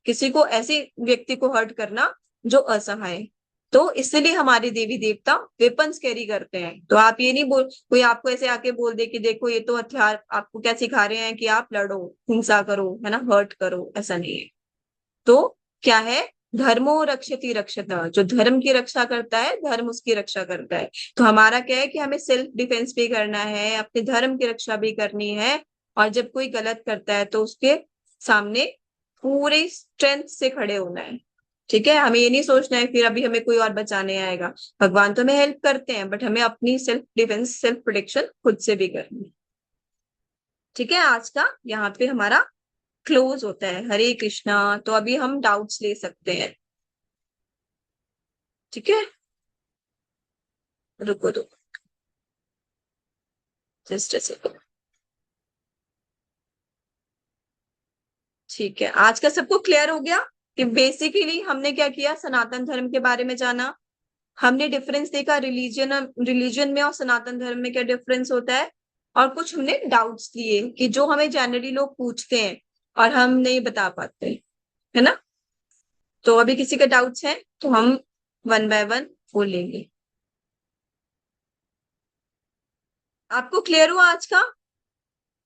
Speaker 4: किसी को ऐसे व्यक्ति को हर्ट करना जो असहाय है। तो इसलिए हमारे देवी देवता वेपन्स कैरी करते हैं। तो आप ये नहीं बोल, कोई आपको ऐसे आके बोल दे कि देखो ये तो हथियार, आपको क्या सिखा रहे हैं कि आप लड़ो, हिंसा करो, है ना, हर्ट करो, ऐसा नहीं है। तो क्या है, धर्मो रक्षति रक्षता, जो धर्म की रक्षा करता है धर्म उसकी रक्षा करता है। तो हमारा क्या है कि हमें सेल्फ डिफेंस भी करना है, अपने धर्म की रक्षा भी करनी है, और जब कोई गलत करता है तो उसके सामने पूरे स्ट्रेंथ से खड़े होना है। ठीक है, हमें ये नहीं सोचना है फिर अभी हमें कोई और बचाने आएगा। भगवान तो हमें हेल्प करते हैं, बट हमें अपनी सेल्फ डिफेंस सेल्फ प्रोटेक्शन खुद से भी करनी है। ठीक है, आज का यहाँ पे हमारा क्लोज होता है। हरे कृष्णा। तो अभी हम डाउट्स ले सकते हैं। ठीक है, रुको रुको, जस्ट अ सेकंड। ठीक है, आज का सबको क्लियर हो गया कि बेसिकली हमने क्या किया, सनातन धर्म के बारे में जाना, हमने डिफरेंस देखा रिलीजन में और सनातन धर्म में क्या डिफरेंस होता है, और कुछ हमने डाउट्स लिए कि जो हमें जनरली लोग पूछते हैं और हम नहीं बता पाते, है ना। तो अभी किसी का डाउट्स है तो हम वन बाय वन बोल लेंगे। आपको क्लियर हुआ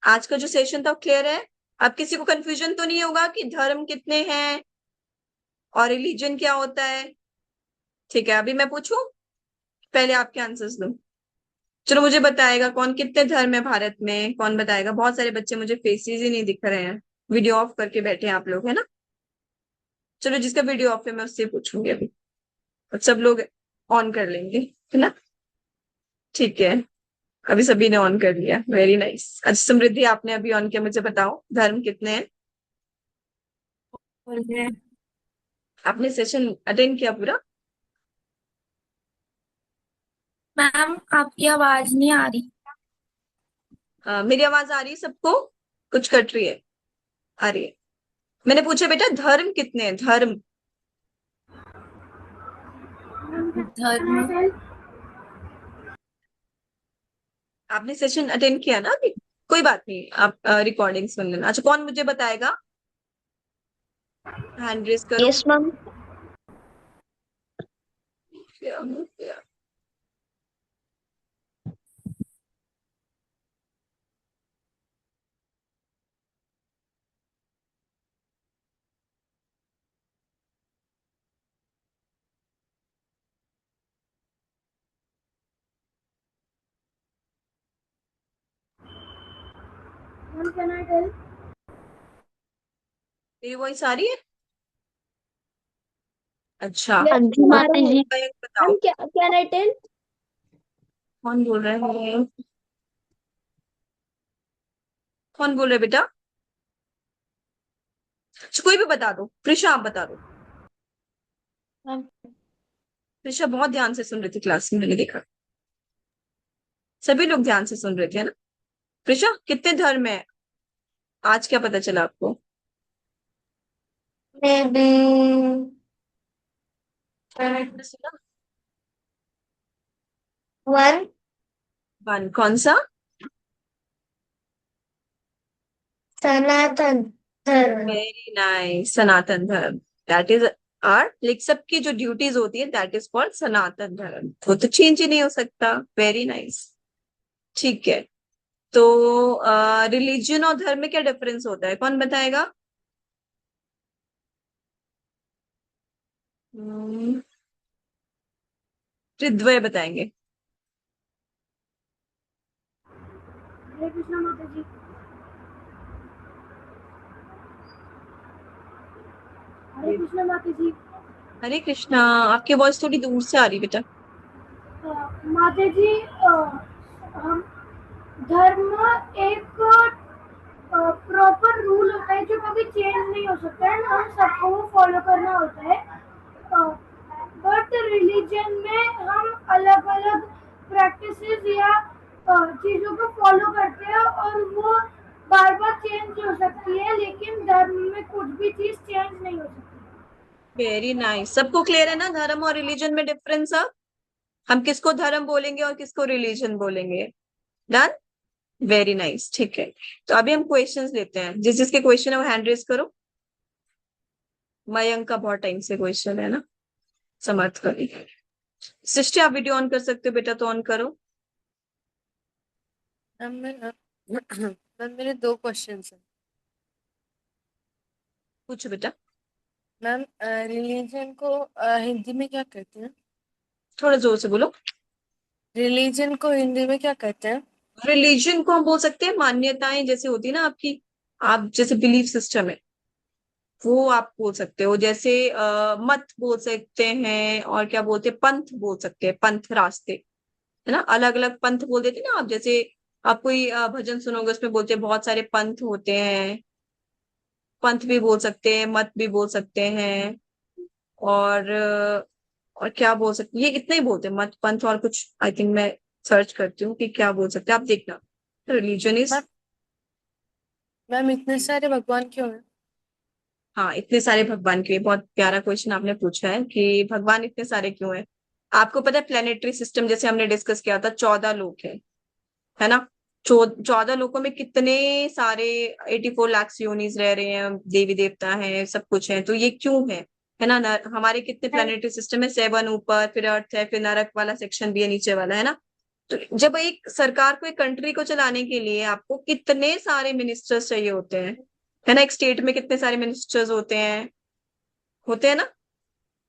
Speaker 4: आज का जो सेशन था क्लियर है? अब किसी को कंफ्यूजन तो नहीं होगा कि धर्म कितने हैं और रिलीजन क्या होता है? ठीक है, अभी मैं पूछूं, पहले आपके आंसर्स दो। चलो मुझे बताएगा कौन, कितने धर्म है भारत में, कौन बताएगा? बहुत सारे बच्चे, मुझे फेसेस ही नहीं दिख रहे हैं, वीडियो ऑफ करके बैठे हैं आप लोग, है ना। चलो जिसका वीडियो ऑफ है मैं उससे पूछूंगी अभी, और सब लोग ऑन कर लेंगे, है ना। ठीक है, अभी सभी ने ऑन कर लिया, वेरी नाइस। अच्छा समृद्धि, आपने अभी ऑन किया, मुझे बताओ धर्म कितने हैं? आपने सेशन अटेंड किया पूरा?
Speaker 9: मैम आपकी आवाज नहीं आ रही।
Speaker 4: मेरी आवाज आ रही है सबको? कुछ कट रही है? आ रही है। मैंने पूछा बेटा धर्म कितने हैं, धर्म।
Speaker 9: धर्म
Speaker 4: आपने सेशन अटेंड किया ना अभी? कोई बात नहीं, आप रिकॉर्डिंग सुन लेना। अच्छा कौन मुझे बताएगा, हैंड रेस करो।
Speaker 6: Yes ma'am.
Speaker 4: मेरी वॉइस आ रही है? अच्छा
Speaker 6: हाँ जी माता जी।
Speaker 4: बताओ
Speaker 8: मैम क्या आई टेल?
Speaker 4: कौन बोल रहा है, कौन बोल रहा है बेटा? अच्छा, कोई भी बता दो, प्रिशा आप बता दो। प्रिशा बहुत ध्यान से सुन रही थी क्लास में, मैंने देखा सभी लोग ध्यान से सुन रहे थे, है ना। प्रिशा कितने धर्म है, आज क्या पता चला आपको?
Speaker 9: मे बी
Speaker 4: सुना?
Speaker 9: वन।
Speaker 4: वन, कौन सा?
Speaker 9: सनातन धर्म।
Speaker 4: वेरी नाइस, सनातन धर्म, दैट इज आर, लाइक सबकी जो ड्यूटीज होती है दैट इज कॉल्ड सनातन धर्म, वो तो चेंज ही नहीं हो सकता। Very nice. ठीक है, तो रिलीजन और धर्म में क्या डिफरेंस होता है, कौन बताएगा? त्रिद्वय बताएंगे।
Speaker 8: हरे कृष्णा माता जी। हरे कृष्णा माता जी।
Speaker 4: हरे कृष्णा। आपकी वॉइस थोड़ी दूर से आ रही बेटा।
Speaker 8: माता जी, हम धर्म एक प्रॉपर रूल होता है जो कभी चेंज नहीं हो सकता है, हम सबको वो फॉलो करना होता है। बट रिलीजन में हम अलग अलग प्रैक्टिसेस या चीजों को फॉलो करते हैं और वो बार बार चेंज हो सकती है, लेकिन धर्म में कुछ भी चीज चेंज नहीं हो सकती।
Speaker 4: Very nice. सबको क्लियर है ना धर्म और रिलीजन में डिफरेंस? अब हम किसको धर्म बोलेंगे और किसको रिलीजन बोलेंगे? डन। Very nice. ठीक है, तो अभी हम क्वेश्चंस लेते हैं। जिस जिसके क्वेश्चन है वो हैंड रेज करो। मयंक का बहुत टाइम से क्वेश्चन है ना। समर्थ करी। सृष्टि आप वीडियो ऑन कर सकते हो बेटा, तो ऑन करो।
Speaker 7: मैम मेरे 2 क्वेश्चन हैं।
Speaker 4: पूछो बेटा।
Speaker 7: मैम रिलीजन को हिंदी में क्या कहते हैं?
Speaker 4: थोड़ा जोर से बोलो।
Speaker 7: रिलीजन को हिंदी में क्या कहते हैं?
Speaker 4: रिलीजन को हम बोल सकते हैं मान्यताएं, जैसे होती है ना आपकी, आप जैसे बिलीफ सिस्टम है वो आप बोल सकते हो। जैसे मत बोल सकते हैं, और क्या बोलते हैं, पंथ बोल सकते हैं, पंथ रास्ते, है ना। अलग अलग पंथ बोल देते हैं ना आप। जैसे आप कोई भजन सुनोगे उसमें बोलते हैं बहुत सारे पंथ होते हैं। पंथ भी बोल सकते हैं, मत भी बोल सकते हैं, और और क्या बोल सकते हैं, ये इतना ही बोलते हैं, मत पंथ और कुछ। आई थिंक मैं सर्च करती हूँ कि क्या बोल सकते हैं, आप देखना। Religion is.
Speaker 7: मैम मैम इतने सारे भगवान क्यों हैं?
Speaker 4: हाँ, इतने सारे भगवान क्यों? बहुत प्यारा क्वेश्चन आपने पूछा है कि भगवान इतने सारे क्यों हैं। आपको पता है प्लेनेटरी सिस्टम जैसे हमने डिस्कस किया था, 14 लोक है ना। 14 लोकों में कितने सारे 84 लाख योनिस रह रहे हैं, देवी देवता हैं, सब कुछ है। तो ये क्यों है ना। हमारे कितने प्लेनेटरी सिस्टम है? 7 ऊपर, फिर अर्थ है, फिर नरक वाला सेक्शन भी है नीचे वाला, है ना। तो जब एक सरकार को, एक कंट्री को चलाने के लिए आपको कितने सारे मिनिस्टर्स चाहिए होते हैं, है ना। एक स्टेट में कितने सारे मिनिस्टर्स होते हैं ना।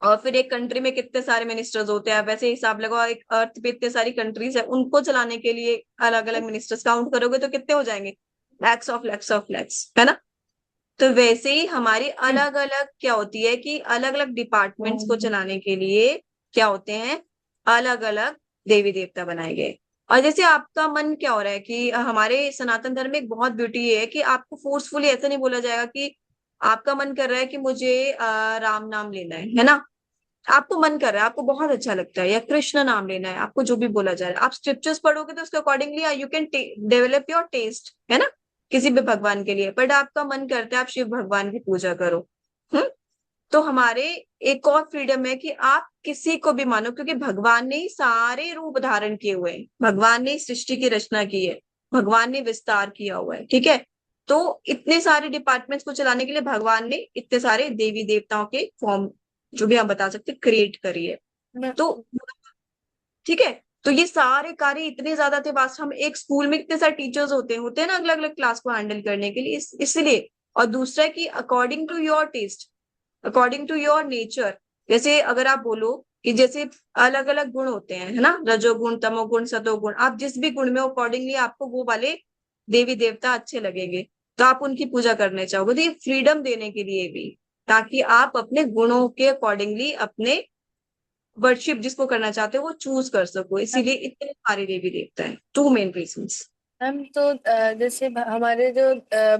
Speaker 4: और फिर एक कंट्री में कितने सारे मिनिस्टर्स होते हैं, वैसे हिसाब लगाओ एक अर्थ पे इतने सारी कंट्रीज है, उनको चलाने के लिए अलग अलग मिनिस्टर्स काउंट करोगे तो कितने हो जाएंगे? लैक्स ऑफ लैक्स, है ना। तो वैसे ही हमारी अलग अलग क्या होती है कि अलग अलग डिपार्टमेंट्स को चलाने के लिए क्या होते हैं, अलग अलग देवी देवता बनाए गए। और जैसे आपका मन क्या हो रहा है कि हमारे सनातन धर्म में एक बहुत ब्यूटी है कि आपको फोर्सफुली ऐसा नहीं बोला जाएगा कि आपका मन कर रहा है कि मुझे राम नाम लेना है ना। आपको मन कर रहा है, आपको बहुत अच्छा लगता है, या कृष्ण नाम लेना है, आपको जो भी बोला जा रहा है, आप स्क्रिप्चर्स पढ़ोगे तो उसके accordingly you can develop your taste, है ना, किसी भी भगवान के लिए। बट आपका मन करता है आप शिव भगवान की पूजा करो। हम्म। तो हमारे एक और फ्रीडम है कि आप किसी को भी मानो, क्योंकि भगवान ने ही सारे रूप धारण किए हुए हैं, भगवान ने ही सृष्टि की रचना की है, भगवान ने विस्तार किया हुआ है, ठीक है। तो इतने सारे डिपार्टमेंट्स को चलाने के लिए भगवान ने इतने सारे देवी देवताओं के फॉर्म, जो भी हम बता सकते, क्रिएट करी है।
Speaker 7: मैं
Speaker 4: तो ठीक है, तो ये सारे कार्य इतने ज्यादा थे वास्ट। हम एक स्कूल में कितने सारे टीचर्स होते हैं ना, अलग अलग क्लास को हैंडल करने के लिए, इसलिए। और दूसरा है कि according to your taste, according to your nature. जैसे अगर आप बोलो कि जैसे अलग अलग गुण होते हैं, है ना, रजोगुण, तमोगुण, सतोगुण, आप जिस भी गुण में अकॉर्डिंगली आपको वो वाले देवी देवता अच्छे लगेंगे, तो आप उनकी पूजा करने चाहोगे। तो ये फ्रीडम देने के लिए भी, ताकि आप अपने गुणों के अकॉर्डिंगली अपने वर्शिप जिसको करना चाहते हो वो चूज कर सको, इसीलिए इतने सारे देवी देवता है। 2 मेन रीजंस।
Speaker 7: मैम तो जैसे हमारे जो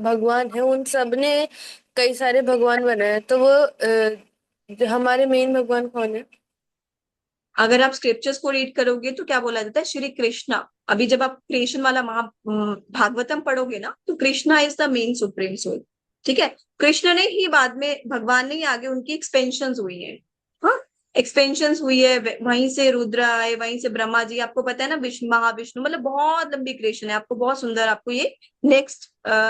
Speaker 7: भगवान है उन सब ने कई सारे भगवान बनाए, तो वो जो हमारे मेन भगवान कौन है?
Speaker 4: अगर आप स्क्रिप्चर्स को रीड करोगे तो क्या बोला जाता है, श्री कृष्णा। अभी जब आप क्रिएशन वाला भागवतम पढ़ोगे ना, तो Krishna is the main supreme soul, ठीक है। कृष्ण ने ही बाद में, भगवान ने ही आगे उनकी एक्सपेंशन हुई है। हाँ, एक्सपेंशन हुई है, वहीं से रुद्र आए, वहीं से ब्रह्मा जी। आपको पता है ना, विष्णु, महाविष्णु, मतलब बहुत लंबी क्रिएशन है। आपको बहुत सुंदर, आपको ये नेक्स्ट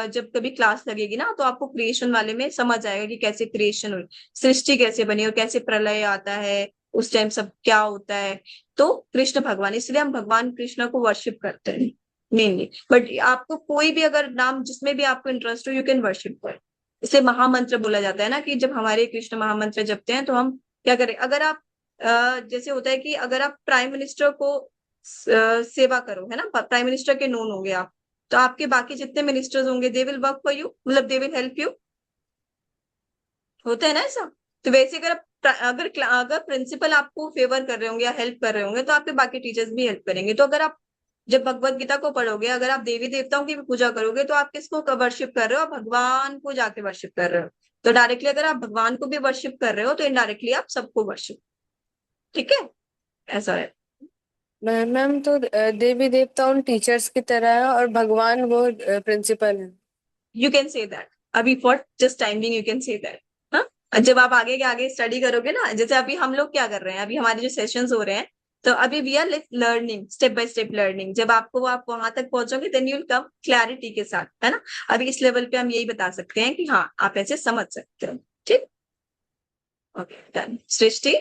Speaker 4: जब कभी क्लास लगेगी ना तो आपको क्रिएशन वाले में समझ आएगा कि कैसे क्रिएशन हुई, सृष्टि कैसे बनी, और कैसे प्रलय आता है, उस टाइम सब क्या होता है। तो कृष्ण भगवान, इसलिए हम भगवान कृष्ण को वर्शिप करते हैं मेनली। बट आपको कोई भी अगर नाम जिसमें भी आपको इंटरेस्ट हो, यू कैन वर्शिप कर। इसे महामंत्र बोला जाता है ना, कि जब हमारे कृष्ण महामंत्र जपते हैं तो हम क्या करें। अगर आप जैसे होता है कि अगर आप प्राइम मिनिस्टर को सेवा करो, है ना, प्राइम मिनिस्टर के नोन होंगे आप, तो आपके बाकी जितने मिनिस्टर्स होंगे they will work for you, मतलब दे विल हेल्प यू, होता है ना ऐसा। तो वैसे अगर प्रिंसिपल आपको फेवर कर रहे होंगे या हेल्प कर रहे होंगे तो आपके बाकी टीचर्स भी हेल्प करेंगे। तो अगर आप जब भगवत गीता को पढ़ोगे, अगर आप देवी देवताओं की भी पूजा करोगे तो आप किसको वर्शिप कर रहे हो? आप भगवान को जाके वर्शिप कर रहे हो। तो डायरेक्टली अगर आप भगवान को भी वर्शिप कर रहे हो तो इनडायरेक्टली आप सबको वर्शिप, ठीक है, ऐसा है।
Speaker 7: मैम तो देवी देवता उन टीचर्स की तरह है और भगवान वो प्रिंसिपल है।
Speaker 4: यू कैन से दैट, अभी for just time being you can say that. हाँ, और जब आप आगे के आगे स्टडी करोगे ना, जैसे अभी हम लोग क्या कर रहे हैं, अभी हमारे जो सेशंस हो रहे हैं, तो अभी we are learning, step by step learning. जब आपको आप वहां तक पहुंचोगे then you will come clarity के साथ, है ना। अभी इस लेवल पे हम यही बता सकते हैं कि हाँ आप ऐसे समझ सकते हो, ठीक। Okay, done. सृष्टि,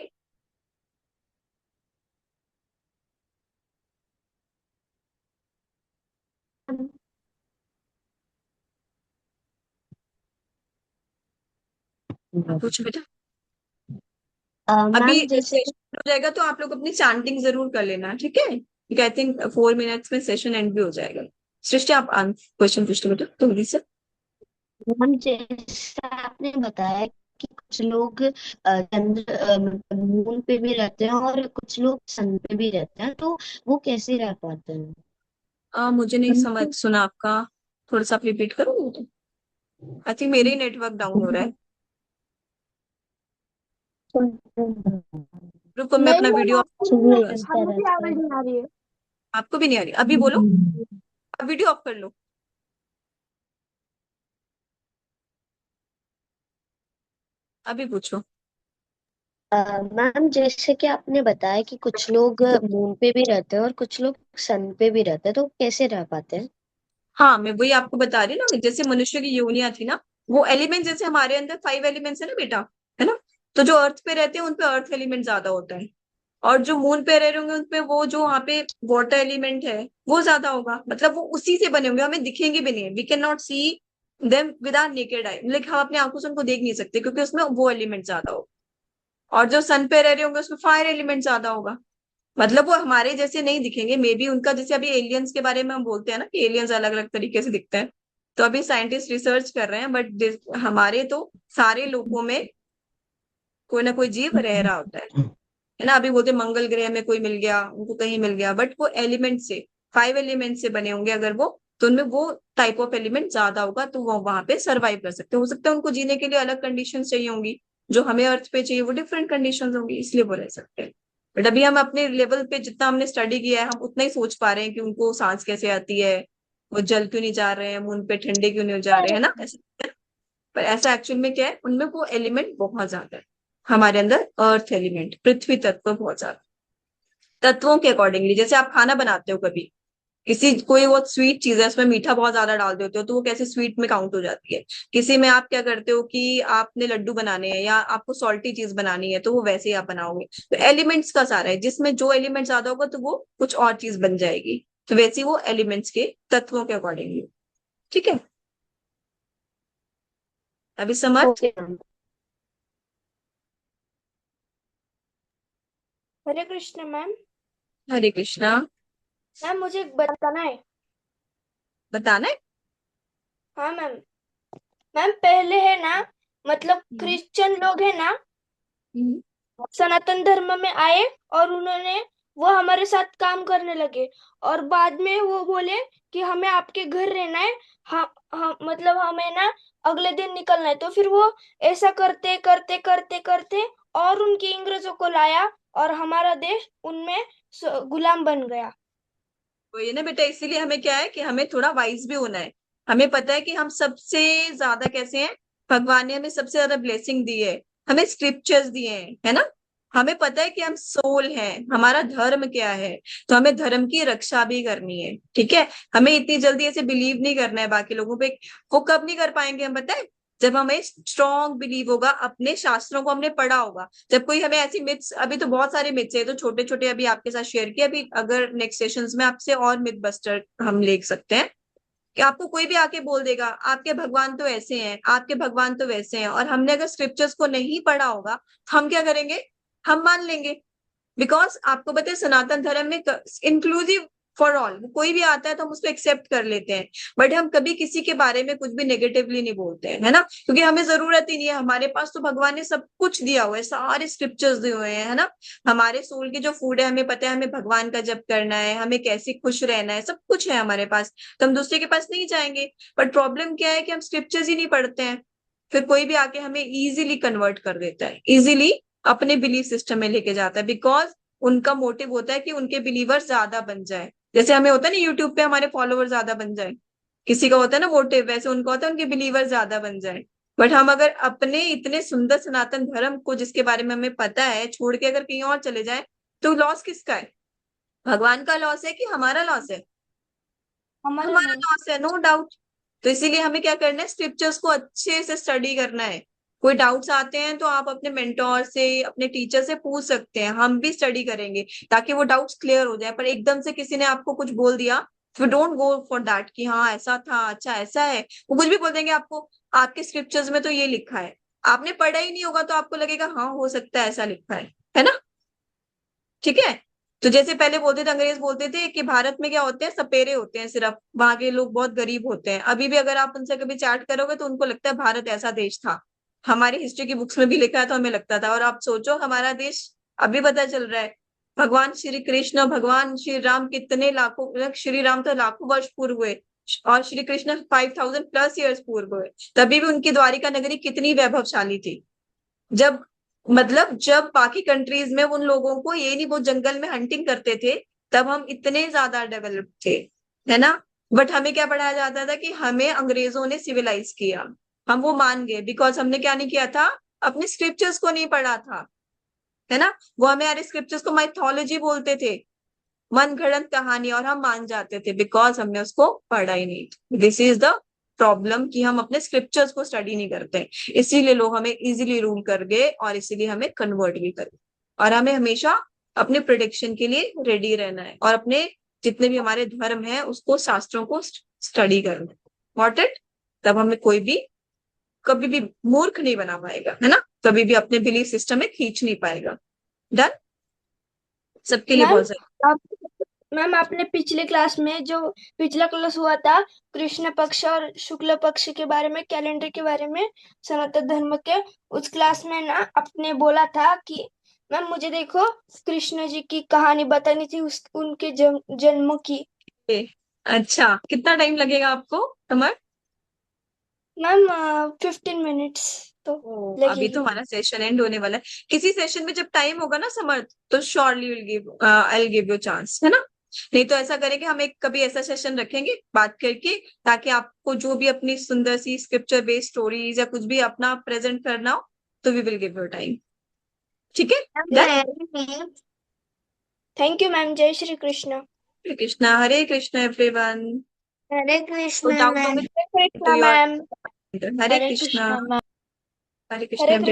Speaker 4: पूछो बेटा। अभी
Speaker 6: मैम जैसे
Speaker 4: सेशन हो जाएगा तो आप लोग अपनी चैंटिंग जरूर कर लेना, ठीक है, क्योंकि आई थिंक 4 मिनट्स में सेशन एंड भी हो जाएगा। सृष्टि आप क्वेश्चन पूछ लो बेटा जल्दी से।
Speaker 6: मैम जैसा आपने बताया कि कुछ लोग चंद्र मतलब मून पे भी रहते हैं और कुछ लोग सन पे भी रहते हैं, तो वो कैसे रह पाते हैं?
Speaker 4: मुझे नहीं समझ सुना आपका, थोड़ा सा रिपीट करोगे तो। आई थिंक मेरे ही नेटवर्क डाउन हो रहा है। रुको मैं
Speaker 8: नहीं
Speaker 4: अपना
Speaker 8: मैम,
Speaker 4: वीडियो
Speaker 8: आपको
Speaker 6: सुबह
Speaker 8: नहीं,
Speaker 6: इस
Speaker 8: हमें
Speaker 6: तरह
Speaker 8: भी
Speaker 6: से।
Speaker 8: आवाज नहीं आ रही है।
Speaker 4: आपको भी नहीं आ रही? अभी बोलो, अब वीडियो ऑफ कर लो, अभी पूछो।
Speaker 6: मैम जैसे कि आपने बताया कि कुछ लोग मून पे भी रहते हैं और कुछ लोग सन पे भी रहते हैं, तो कैसे रह पाते हैं?
Speaker 4: हाँ, मैं वही आपको बता रही ना, जैसे मनुष्य की योनियां थी ना, वो एलिमेंट, जैसे हमारे अंदर 5 एलिमेंट्स है ना बेटा, है ना। तो जो अर्थ पे रहते हैं उनपे अर्थ एलिमेंट ज्यादा होता है, और जो मून पे रह रहे होंगे उनपे वो जो वहाँ पे वाटर एलिमेंट है वो ज्यादा होगा। मतलब वो उसी से बने होंगे, हमें दिखेंगे भी नहीं, we can not see them with our naked eye, like हम अपनी आंखों से उनको देख नहीं सकते क्योंकि उसमें वो एलिमेंट ज्यादा होगा। और जो सन पे रह रहे होंगे उसमें फायर एलिमेंट ज्यादा होगा। मतलब वो हमारे जैसे नहीं दिखेंगे, मे बी उनका, जैसे अभी एलियंस के बारे में हम बोलते हैं ना कि एलियंस अलग अलग तरीके से दिखते हैं, तो अभी साइंटिस्ट रिसर्च कर रहे हैं, बट हमारे तो सारे लोगों में कोई ना कोई जीव रह रहा होता है ना। अभी बोलते हैं मंगल ग्रह में कोई मिल गया, उनको कहीं मिल गया, बट वो एलिमेंट से, 5 एलिमेंट से बने होंगे अगर वो, तो उनमें वो टाइप ऑफ एलिमेंट ज्यादा होगा, तो वो वहां पे सरवाइव कर सकते हैं। हो सकता है उनको जीने के लिए अलग कंडीशन चाहिए होंगी, जो हमें अर्थ पे चाहिए वो डिफरेंट कंडीशन होंगी, इसलिए वो रह सकते हैं। बट अभी हम अपने लेवल पे जितना हमने स्टडी किया है हम उतना ही सोच पा रहे हैं कि उनको सांस कैसे आती है, वो जल क्यों नहीं जा रहे हैं मून पे, ठंडे क्यों नहीं जा रहे हैं ना, ऐसा। पर ऐसा एक्चुअल में क्या है, उनमें वो एलिमेंट बहुत ज्यादा है। हमारे अंदर अर्थ एलिमेंट, पृथ्वी तत्व बहुत ज्यादा। तत्वों के अकॉर्डिंगली, जैसे आप खाना बनाते हो कभी, किसी कोई बहुत स्वीट चीज है उसमें मीठा बहुत ज्यादा डाल देते हो तो वो कैसे स्वीट में काउंट हो जाती है। किसी में आप क्या करते हो कि आपने लड्डू बनाने हैं या आपको सॉल्टी चीज बनानी है तो वो वैसे ही आप बनाओगे। तो एलिमेंट्स का सारा है, जिसमें जो एलिमेंट ज्यादा होगा तो वो कुछ और चीज बन जाएगी। तो वैसे ही वो एलिमेंट्स के तत्वों के अकॉर्डिंगली, ठीक है। अभी समझ।
Speaker 6: Okay ma'am.
Speaker 8: Hare Krishna ma'am.
Speaker 4: Hare Krishna.
Speaker 8: Ma'am मुझे एक बताना है।
Speaker 4: बताना है।
Speaker 8: हाँ मैम। मैम पहले है ना, मतलब
Speaker 4: हम्म,
Speaker 8: क्रिश्चियन लोग है ना,
Speaker 4: हम्म,
Speaker 8: सनातन धर्म में आए और उन्होंने, वो हमारे साथ काम करने लगे, और बाद में वो बोले कि हमें आपके घर रहना है, हम मतलब हमें ना अगले दिन निकलना है। तो फिर वो ऐसा करते करते करते करते और उनकी इंग्रजों को लाया और हमारा देश उनमें गुलाम बन गया।
Speaker 4: तो ये ना बेटा, इसीलिए हमें क्या है कि हमें थोड़ा वाइज भी होना है। हमें पता है कि हम सबसे ज्यादा कैसे हैं, भगवान ने हमें सबसे ज्यादा ब्लेसिंग दी है, हमें स्क्रिप्चर्स दिए हैं, है ना। हमें पता है कि हम सोल हैं, हमारा धर्म क्या है, तो हमें धर्म की रक्षा भी करनी है, ठीक है। हमें इतनी जल्दी ऐसे बिलीव नहीं करना है बाकी लोगों पे। वो कब नहीं कर पाएंगे हम, पता है, जब हमें स्ट्रॉन्ग बिलीव होगा, अपने शास्त्रों को हमने पढ़ा होगा। जब कोई हमें ऐसी मिथ्स, अभी तो बहुत सारे मिथ्स है तो छोटे छोटे अभी आपके साथ शेयर किए, अभी अगर नेक्स्ट सेशंस में आपसे और मिथ बस्टर हम ले सकते हैं, कि आपको कोई भी आके बोल देगा आपके भगवान तो ऐसे हैं, आपके भगवान तो वैसे हैं, और हमने अगर स्क्रिप्चर्स को नहीं पढ़ा होगा तो हम क्या करेंगे, हम मान लेंगे, बिकॉज आपको पता है सनातन धर्म में इंक्लूसिव फॉर ऑल, कोई भी आता है तो हम उसको एक्सेप्ट कर लेते हैं, बट हम कभी किसी के बारे में कुछ भी नेगेटिवली नहीं बोलते हैं, है ना, क्योंकि हमें जरूरत ही नहीं है, हमारे पास तो भगवान ने सब कुछ दिया हुआ है, सारे स्क्रिप्चर्स दिए हुए हैं, है ना, हमारे सोल की जो फूड है हमें पता है, हमें भगवान का जप करना है, हमें कैसे खुश रहना है, सब कुछ है हमारे पास, तो हम दूसरे के पास नहीं जाएंगे। बट प्रॉब्लम क्या है कि हम स्क्रिप्चर्स ही नहीं पढ़ते हैं, फिर कोई भी आके हमें इजीली कन्वर्ट कर देता है, इजीली अपने बिलीफ सिस्टम में लेके जाता है, बिकॉज उनका मोटिव होता है कि उनके बिलीवर ज्यादा बन जाए, जैसे हमें होता है ना यूट्यूब पे हमारे फॉलोवर ज्यादा बन जाए, किसी का होता है ना मोटिव, वैसे उनका होता है उनके बिलीवर ज्यादा बन जाए। बट हम अगर अपने इतने सुंदर सनातन धर्म को जिसके बारे में हमें पता है छोड़ के अगर कहीं और चले जाए, तो लॉस किसका है? भगवान का लॉस है कि हमारा लॉस है? हमारा लॉस है, नो डाउट। तो इसीलिए हमें क्या करना है, स्क्रिप्चर्स को अच्छे से स्टडी करना है। कोई डाउट्स आते हैं तो आप अपने मेंटोर से, अपने टीचर से पूछ सकते हैं, हम भी स्टडी करेंगे ताकि वो डाउट्स क्लियर हो जाए। पर एकदम से किसी ने आपको कुछ बोल दिया, तो डोंट गो फॉर दैट कि हाँ ऐसा था, अच्छा ऐसा है, वो कुछ भी बोल देंगे आपको, आपके स्क्रिप्चर्स में तो ये लिखा है, आपने पढ़ा ही नहीं होगा तो आपको लगेगा हाँ हो सकता है ऐसा लिखा है ना, ठीक है। तो जैसे पहले बोलते थे, अंग्रेज बोलते थे कि भारत में क्या होते हैं, सपेरे होते हैं सिर्फ, वहां के लोग बहुत गरीब होते हैं, अभी भी अगर आप उनसे कभी चैट करोगे तो उनको लगता है भारत ऐसा देश था, हमारी हिस्ट्री की बुक्स में भी लिखा है तो हमें लगता था, और आप सोचो हमारा देश अभी पता चल रहा है। भगवान श्री कृष्ण, भगवान श्री राम कितने लाखों, श्री राम तो लाखों वर्ष पूर्व हुए, और श्री कृष्ण 5000+ ईयर्स पूर्व हुए, तभी भी उनकी द्वारिका नगरी कितनी वैभवशाली थी। जब मतलब जब बाकी कंट्रीज में उन लोगों को ये नहीं, वो जंगल में हंटिंग करते थे, तब हम इतने ज्यादा डेवलप थे, है ना। बट हमें क्या पढ़ाया जाता था कि हमें अंग्रेजों ने सिविलाइज किया, हम वो मान गए, बिकॉज हमने क्या नहीं किया था, अपने स्क्रिप्चर्स को नहीं पढ़ा था, है ना। वो हमें यार स्क्रिप्चर्स को माइथोलॉजी बोलते थे, मन गढ़ंत कहानी, और हम मान जाते थे बिकॉज हमने उसको पढ़ा ही नहीं। दिस इज द प्रॉब्लम कि हम अपने स्क्रिप्चर्स को स्टडी नहीं करते, इसीलिए लोग हमें इजीली रूल कर गए और इसीलिए हमें कन्वर्ट भी कर गए। और हमें हमेशा अपने प्रोडिक्शन के लिए रेडी रहना है, और अपने जितने भी हमारे धर्म है उसको, शास्त्रों को स्टडी करना है, वॉट इट, तब हमें कोई भी कभी भी मूर्ख नहीं बना पाएगा, है ना, कभी भी अपने बिलीफ सिस्टम में खींच नहीं पाएगा। डन, सबके लिए
Speaker 8: मैम
Speaker 4: बहुत सही।
Speaker 8: आप मैम आपने पिछले क्लास में जो पिछला क्लास हुआ था कृष्ण पक्ष और शुक्ल पक्ष के बारे में, कैलेंडर के बारे में, सनातन धर्म के, उस क्लास में ना आपने बोला था कि मैम मुझे देखो कृष्ण जी की कहानी बतानी थी, उनके जन्म की।
Speaker 4: अच्छा, कितना टाइम लगेगा आपको कमर?
Speaker 8: मैम 15 मिनट्स तो
Speaker 4: अभी
Speaker 8: लगेगी।
Speaker 4: तो हमारा सेशन एंड होने वाला है, किसी सेशन में जब टाइम होगा ना समर्थ, तो surely will give, I will give you chance, है ना। नहीं तो ऐसा करेंगे, हम एक कभी ऐसा सेशन रखेंगे बात करके, ताकि आपको जो भी अपनी सुंदर सी स्क्रिप्चर बेस्ड स्टोरीज या कुछ भी अपना प्रेजेंट करना हो, तो we will give you time, ठीक है। डन।
Speaker 8: Thank you ma'am. जय श्री कृष्ण।
Speaker 4: हरे कृष्ण एवरीवन।
Speaker 6: हरे
Speaker 4: तो
Speaker 6: कृष्ण
Speaker 4: डाउट
Speaker 6: मैम।
Speaker 4: होंगे
Speaker 8: Hare
Speaker 4: to
Speaker 8: Krishna
Speaker 4: your,
Speaker 8: ma'am.
Speaker 4: Hare
Speaker 3: Hare
Speaker 4: Krishna,
Speaker 3: Krishna ma'am.
Speaker 4: Hare
Speaker 8: Hare
Speaker 4: Krishna.